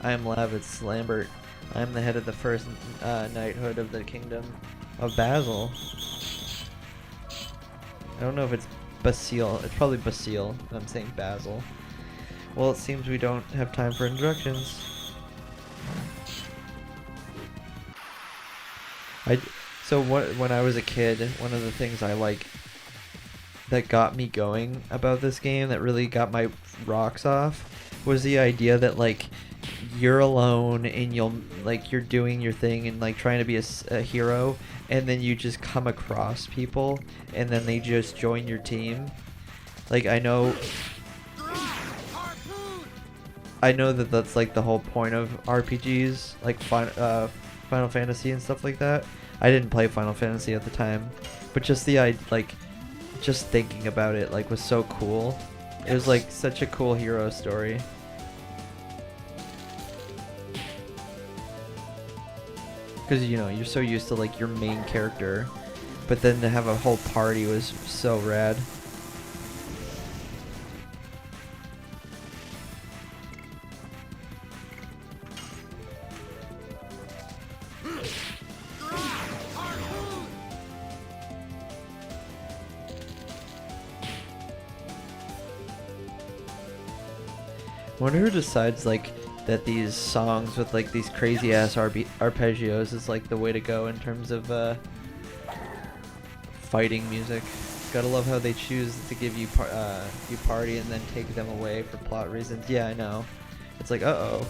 I am Lavitz Lambert. I am the head of the first knighthood of the kingdom of Basil. I don't know if it's Basile. It's probably Basile. I'm saying Basil. Well, it seems we don't have time for introductions. When I was a kid, one of the things I like that got me going about this game, that really got my rocks off, was the idea that like you're alone and you're doing your thing and like trying to be a hero, and then you just come across people and then they just join your team. Like I know that that's like the whole point of RPGs, like Final Fantasy and stuff like that. I didn't play Final Fantasy at the time, but just just thinking about it like was so cool. It was like such a cool hero story. Because, you know, you're so used to like your main character, but then to have a whole party was so rad. Wonder who decides like that these songs with like these crazy ass arpeggios is like the way to go in terms of fighting music. Gotta love how they choose to give you you party and then take them away for plot reasons. Yeah, I know. It's like, uh-oh,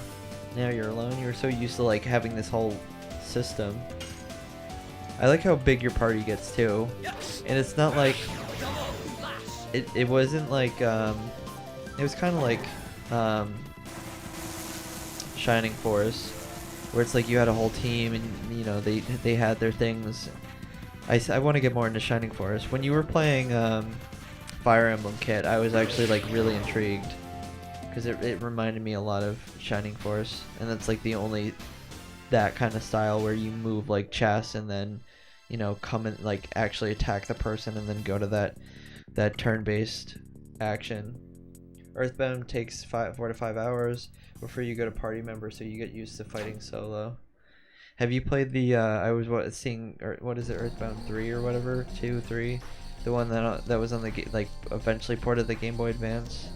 now you're alone. You were so used to like having this whole system. I like how big your party gets too, and it's not like it wasn't like it was kind of like Shining Force, where it's like you had a whole team and you know they had their things. I want to get more into Shining Force. When you were playing Fire Emblem Kit, I was actually like really intrigued because it reminded me a lot of Shining Force, and that's like the only that kind of style where you move like chess and then you know come and like actually attack the person and then go to that turn-based action. Earthbound takes 4 to 5 hours before you go to party member, so you get used to fighting solo. Have you played the I was seeing, or what is it, Earthbound 3 or whatever, 2, 3, the one that was on the like eventually ported the Game Boy Advance?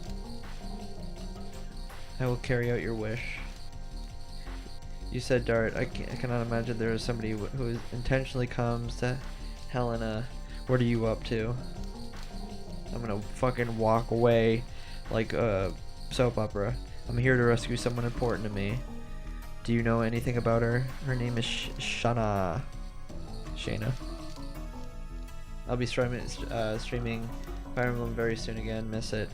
I will carry out your wish. You said Dart. I cannot imagine there is somebody who intentionally comes to Helena. What are you up to? I'm gonna fucking walk away like a soap opera. I'm here to rescue someone important to me. Do you know anything about her? Her name is Shana. Shana. I'll be streaming Fire Emblem very soon again. Miss it.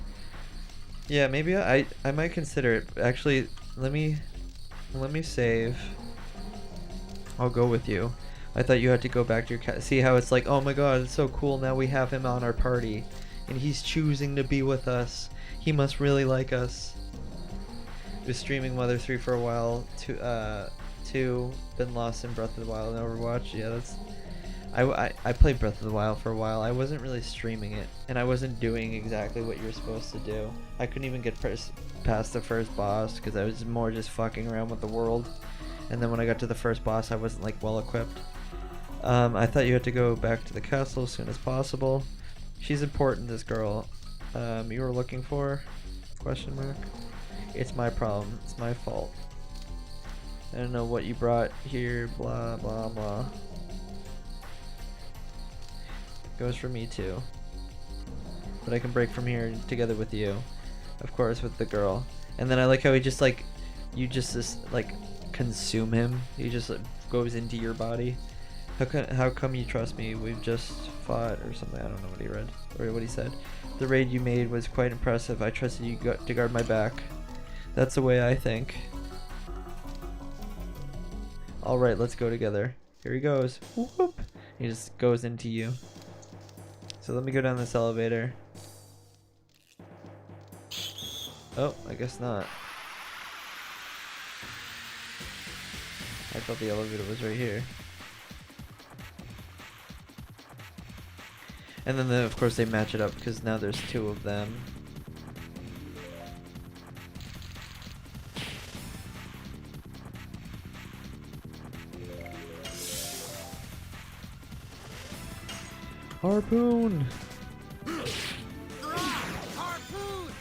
Yeah, maybe I might consider it. Actually, let me save. I'll go with you. I thought you had to go back to your cat. See how it's like, oh my god, it's so cool. Now we have him on our party, and he's choosing to be with us. He must really like us. Was streaming Mother 3 for a while. 2 been lost in Breath of the Wild and Overwatch. Yeah, that's. I played Breath of the Wild for a while. I wasn't really streaming it, and I wasn't doing exactly what you're supposed to do. I couldn't even get past the first boss because I was more just fucking around with the world. And then when I got to the first boss, I wasn't like well equipped. I thought you had to go back to the castle as soon as possible. She's important, this girl. You were looking for? Question mark. It's my problem. It's my fault. I don't know what you brought here. Blah blah blah. Goes for me too. But I can break from here together with you. Of course, with the girl. And then I like how he just like, you just like consume him. He just like, goes into your body. How come you trust me? We've just fought or something. I don't know what he read or what he said. The raid you made was quite impressive. I trusted you to guard my back. That's the way I think. Alright, let's go together. Here he goes. Whoop. He just goes into you. So let me go down this elevator. Oh, I guess not. I thought the elevator was right here. And then of course they match it up because now there's 2 of them. Harpoon! Harpoon!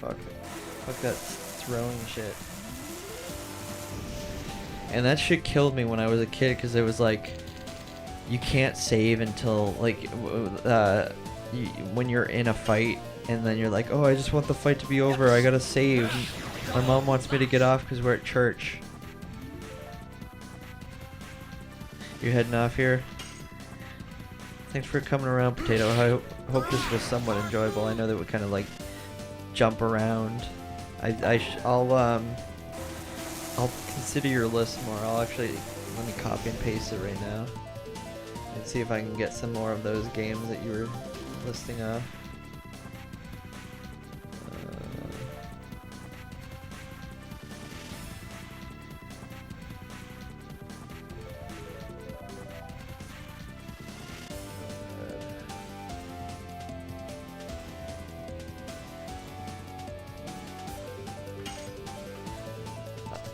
Fuck that throwing shit. And that shit killed me when I was a kid because it was like, you can't save until like, when you're in a fight and then you're like, oh, I just want the fight to be over. I gotta save. My mom wants me to get off because we're at church. You're heading off here? Thanks for coming around, Potato. I hope this was somewhat enjoyable. I know that we kind of like jump around. I'll consider your list more. I'll actually, let me copy and paste it right now and see if I can get some more of those games that you were listing off.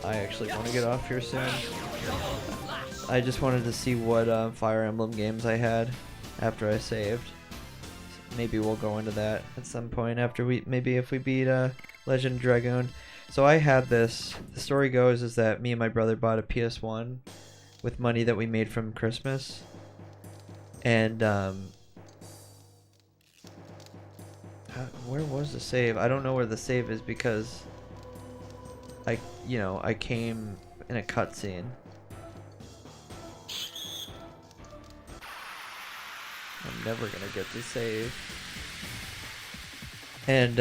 I actually want to get off here soon. I just wanted to see what Fire Emblem games I had after I saved. maybe we'll go into that at some point after maybe if we beat Legend of Dragoon. So I had this. The story goes is that me and my brother bought a PS1 with money that we made from Christmas, and where was the save? I don't know where the save is because I came in a cutscene. I'm never gonna get to save. And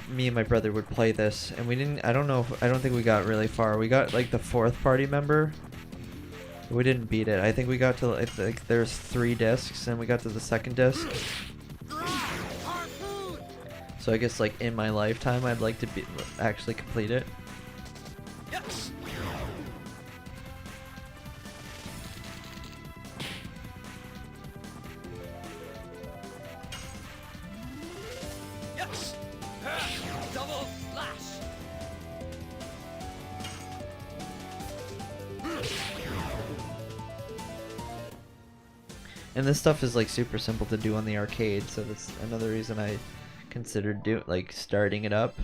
me and my brother would play this, and we didn't. I don't think we got really far. We got like the 4th party member. We didn't beat it. I think we got to like there's 3 discs, and we got to the 2nd disc. So I guess like in my lifetime, I'd like to actually complete it. Double flash. And this stuff is like super simple to do on the arcade, so that's another reason I considered starting it up.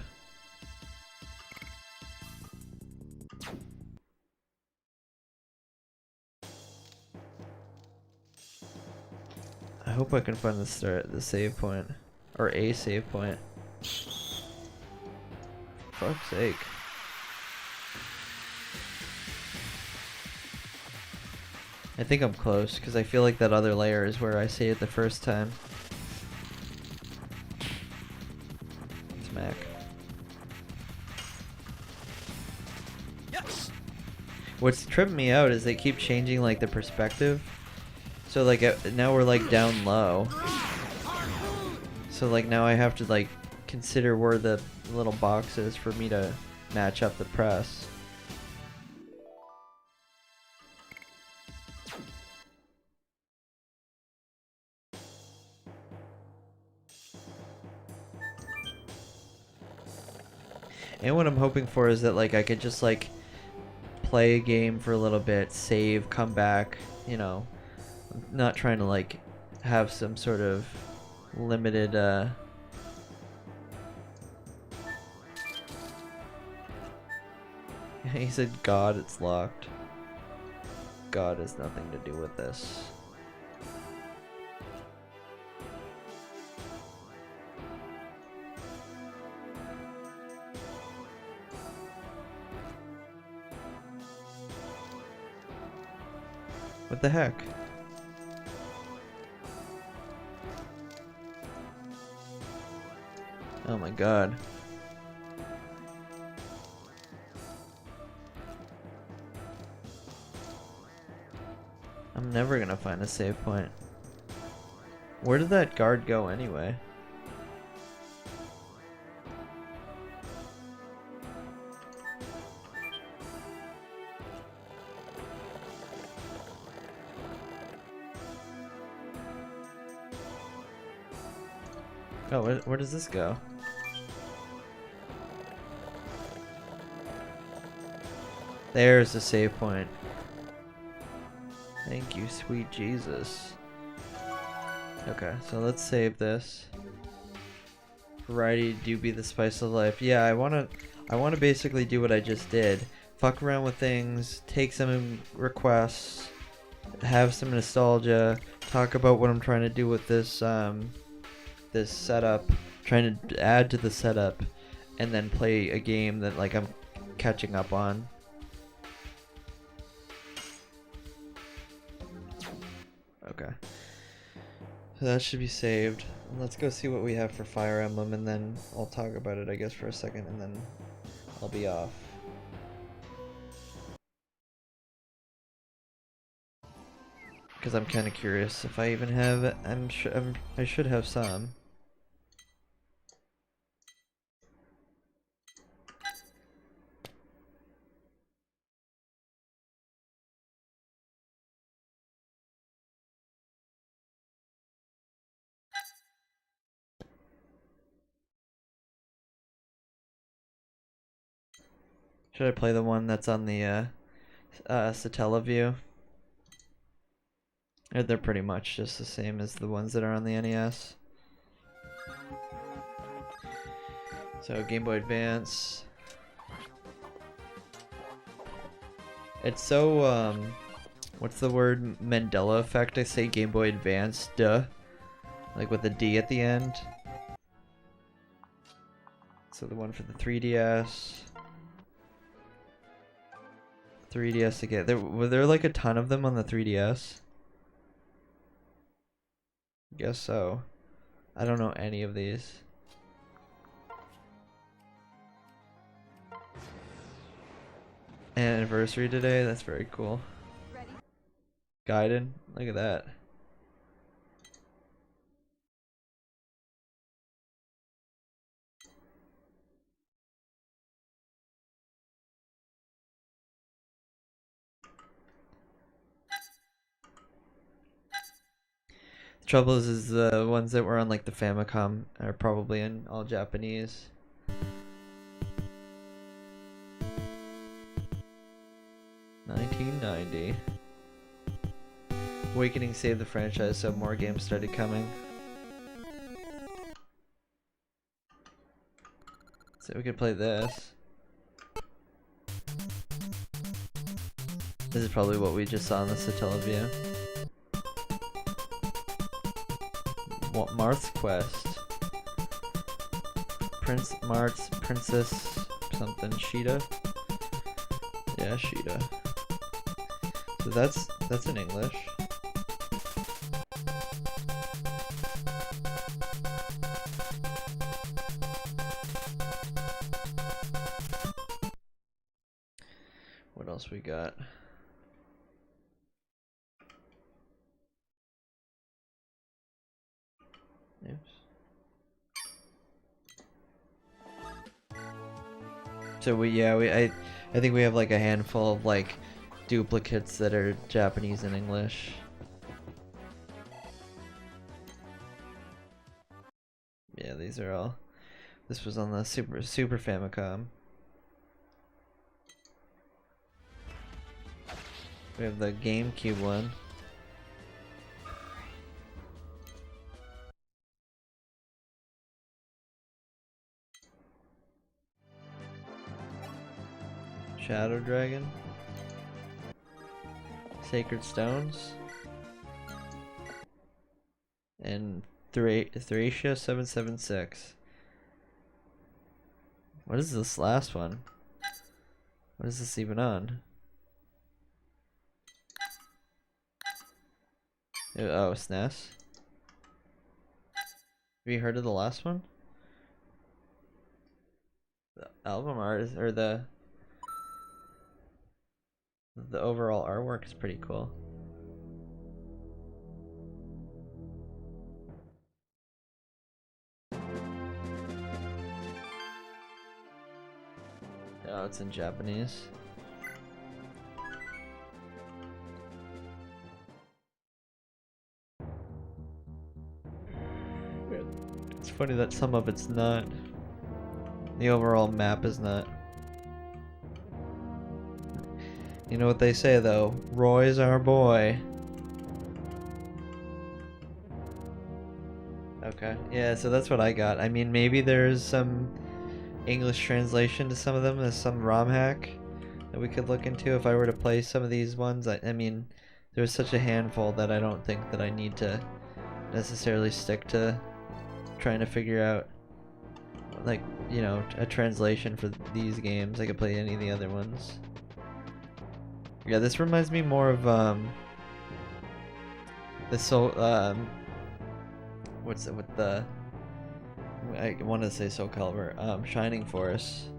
I hope I can find the save point, or a save point. Fuck's sake. I think I'm close, because I feel like that other layer is where I saved the first time. Smack. What's tripping me out is they keep changing like the perspective. So like now we're like down low. So like now I have to like consider where the little box is for me to match up the press. And what I'm hoping for is that like I could just like play a game for a little bit, save, come back, you know. I'm not trying to like have some sort of limited he said God, it's locked. God has nothing to do with this. What the heck? Oh my god. I'm never gonna find a save point. Where did that guard go anyway? Oh, where does this go? There's the save point. Thank you, sweet Jesus. Okay, so let's save this. Variety do be the spice of life. Yeah, I wanna basically do what I just did. Fuck around with things, take some requests, have some nostalgia, talk about what I'm trying to do with this this setup, trying to add to the setup, and then play a game that like I'm catching up on. Okay. So that should be saved. Let's go see what we have for Fire Emblem, and then I'll talk about it I guess for a second, and then I'll be off. Because I'm kind of curious if I even have it. I should have some. Should I play the one that's on the Satellaview? They're pretty much just the same as the ones that are on the NES. So Game Boy Advance. It's so what's the word? Mandela effect. I say Game Boy Advance, duh. Like with a D at the end. So the one for the 3DS. 3DS again. Were there like a ton of them on the 3DS? Guess so. I don't know any of these. Anniversary today, that's very cool. Gaiden, look at that. The trouble is the ones that were on like the Famicom are probably in all Japanese. $19.90. Awakening saved the franchise, so more games started coming. So we could play this. This is probably what we just saw in the Satellavia. Marth's Quest. Prince Marth's Princess something Sheeta. Yeah, Sheeta. So that's in English. What else we got? Oops. So I think we have like a handful of like duplicates that are Japanese and English. Yeah, these are all. This was on the Super Famicom. We have the GameCube one. Shadow Dragon. Sacred Stones. And Thracia 776. What is this last one? What is this even on? Oh, SNES. Have you heard of the last one? The album art is, or the overall artwork is pretty cool. Oh, it's in Japanese. It's funny that some of it's not. The overall map is not. You know what they say though, Roy's our boy. Okay, yeah, so that's what I got. I mean, maybe there's some English translation to some of them. There's some ROM hack that we could look into if I were to play some of these ones. I mean, there's such a handful that I don't think that I need to necessarily stick to trying to figure out, like, you know, a translation for these games. I could play any of the other ones. Yeah, this reminds me more of what's it with the, I wanted to say Soul Calibur, Shining Force,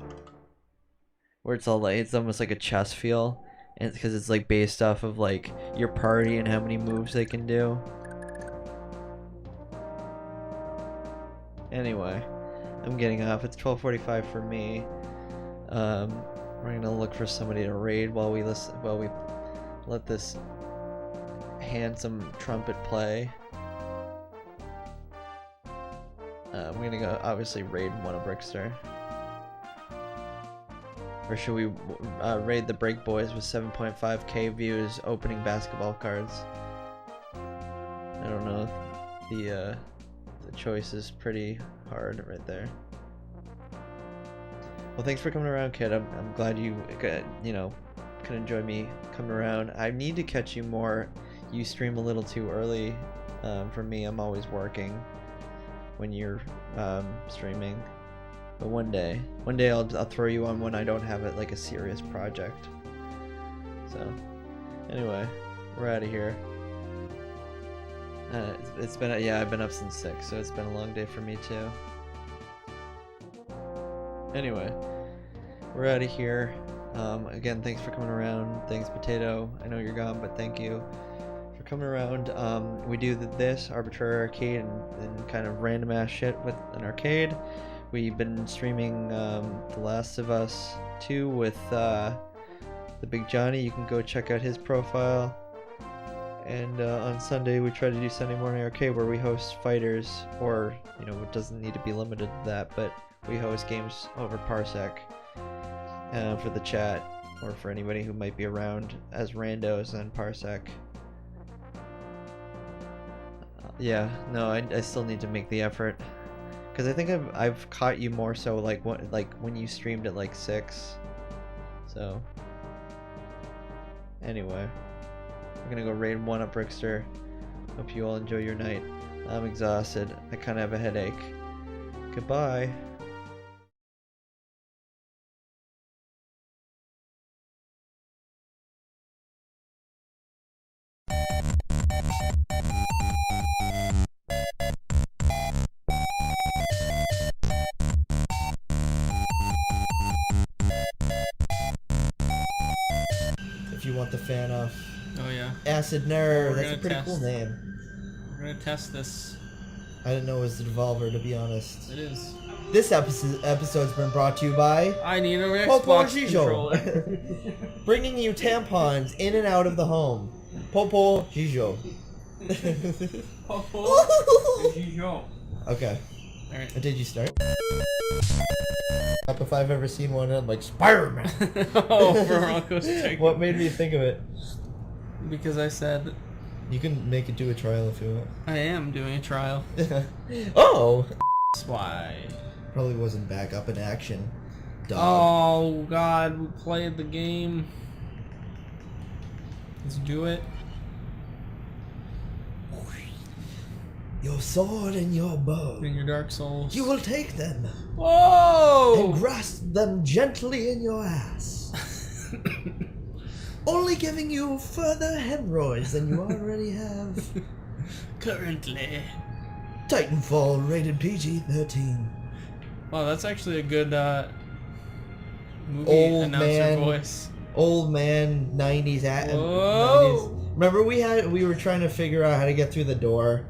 where it's all like, it's almost like a chess feel, and because it's like based off of like your party and how many moves they can do. Anyway, I'm getting off. It's 12:45 for me. We're gonna look for somebody to raid while we let this handsome trumpet play. I'm gonna go obviously raid one of Brickster. Or should we raid the Break Boys with 7.5k views opening basketball cards? the choice is pretty hard right there. Well, thanks for coming around, kid. I'm glad you could enjoy me coming around. I need to catch you more. You stream a little too early. For me, I'm always working when you're streaming. But one day I'll throw you on when I don't have it like a serious project. So, anyway, we're out of here. It's been I've been up since 6, so it's been a long day for me too. Anyway, we're out of here. Again, thanks for coming around. Thanks, Potato. I know you're gone, but thank you for coming around. We do this Arbitrary Arcade and kind of random ass shit with an arcade. We've been streaming The Last of Us 2 with the Big Johnny. You can go check out his profile. And on Sunday we try to do Sunday Morning Arcade, where we host fighters, or it doesn't need to be limited to that, but we host games over Parsec for the chat, or for anybody who might be around as randos on Parsec. I still need to make the effort, because I think I've caught you more so like when you streamed at like 6. So anyway, I'm gonna go raid 1-Up Brickster. Hope you all enjoy your night. I'm exhausted. I kind of have a headache. Goodbye. If you want the fan off. Oh yeah. Acid Nerd. We're That's a gonna pretty test. cool name. We're gonna test this. I didn't know it was the Devolver, to be honest. It is. This episode's been brought to you by I need an Popo Xbox controller. Gijo. Bringing you tampons in and out of the home. Popo Gijo. Okay. Alright. Did you start? If I've ever seen one, I'm like, Spider-Man. Oh, for roller coaster tycoon. What made me think of it? Because I said You can make it do a trial if you I am doing a trial. want. Oh! That's why. Probably wasn't back up in action. Dog. Oh god, we played the game. Let's do it. Your sword and your bow. In your Dark Souls. You will take them and Whoa! grasp them gently in your ass. Only giving you further hemorrhoids than you already have. Currently. Titanfall rated PG-13. Wow, that's actually a good movie Old announcer man. voice. Old man 90s at Whoa. 90s. Remember we were trying to figure out how to get through the door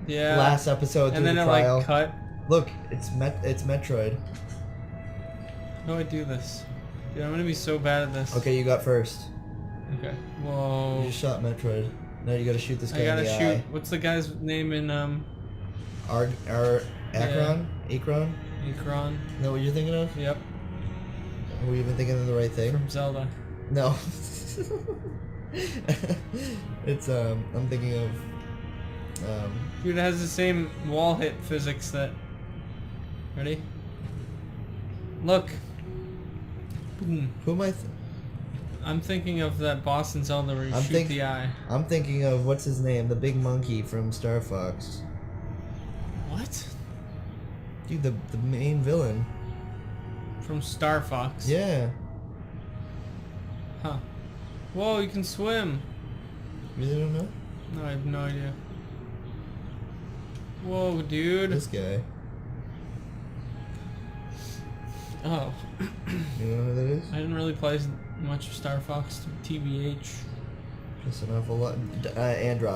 Yeah. last episode through and then the it trial. like cut. Look, it's Metroid. How do I do this? Dude, I'm gonna be so bad at this. Okay, you got first. Okay. You Whoa. just shot Metroid. Now you gotta shoot this guy I gotta in the shoot. eye. What's the guy's name in Akron? Akron? Akron? Is that what you're thinking of? Yep. Were you even thinking of the right thing? From Zelda. No. It's I'm thinking of Dude, it has the same wall hit physics that. Ready? Look. Boom. who am I? I'm thinking of that boss in Zelda where you I'm shoot the eye. I'm thinking of what's his name, the big monkey from Star Fox. What? Dude, the main villain. From Star Fox. Yeah. Huh. Whoa, you can swim. Really don't know? No, I have no idea. Whoa, dude. This guy. Oh. You know who that is? I didn't really play much of Star Fox, TBH. Just an awful lot. Android.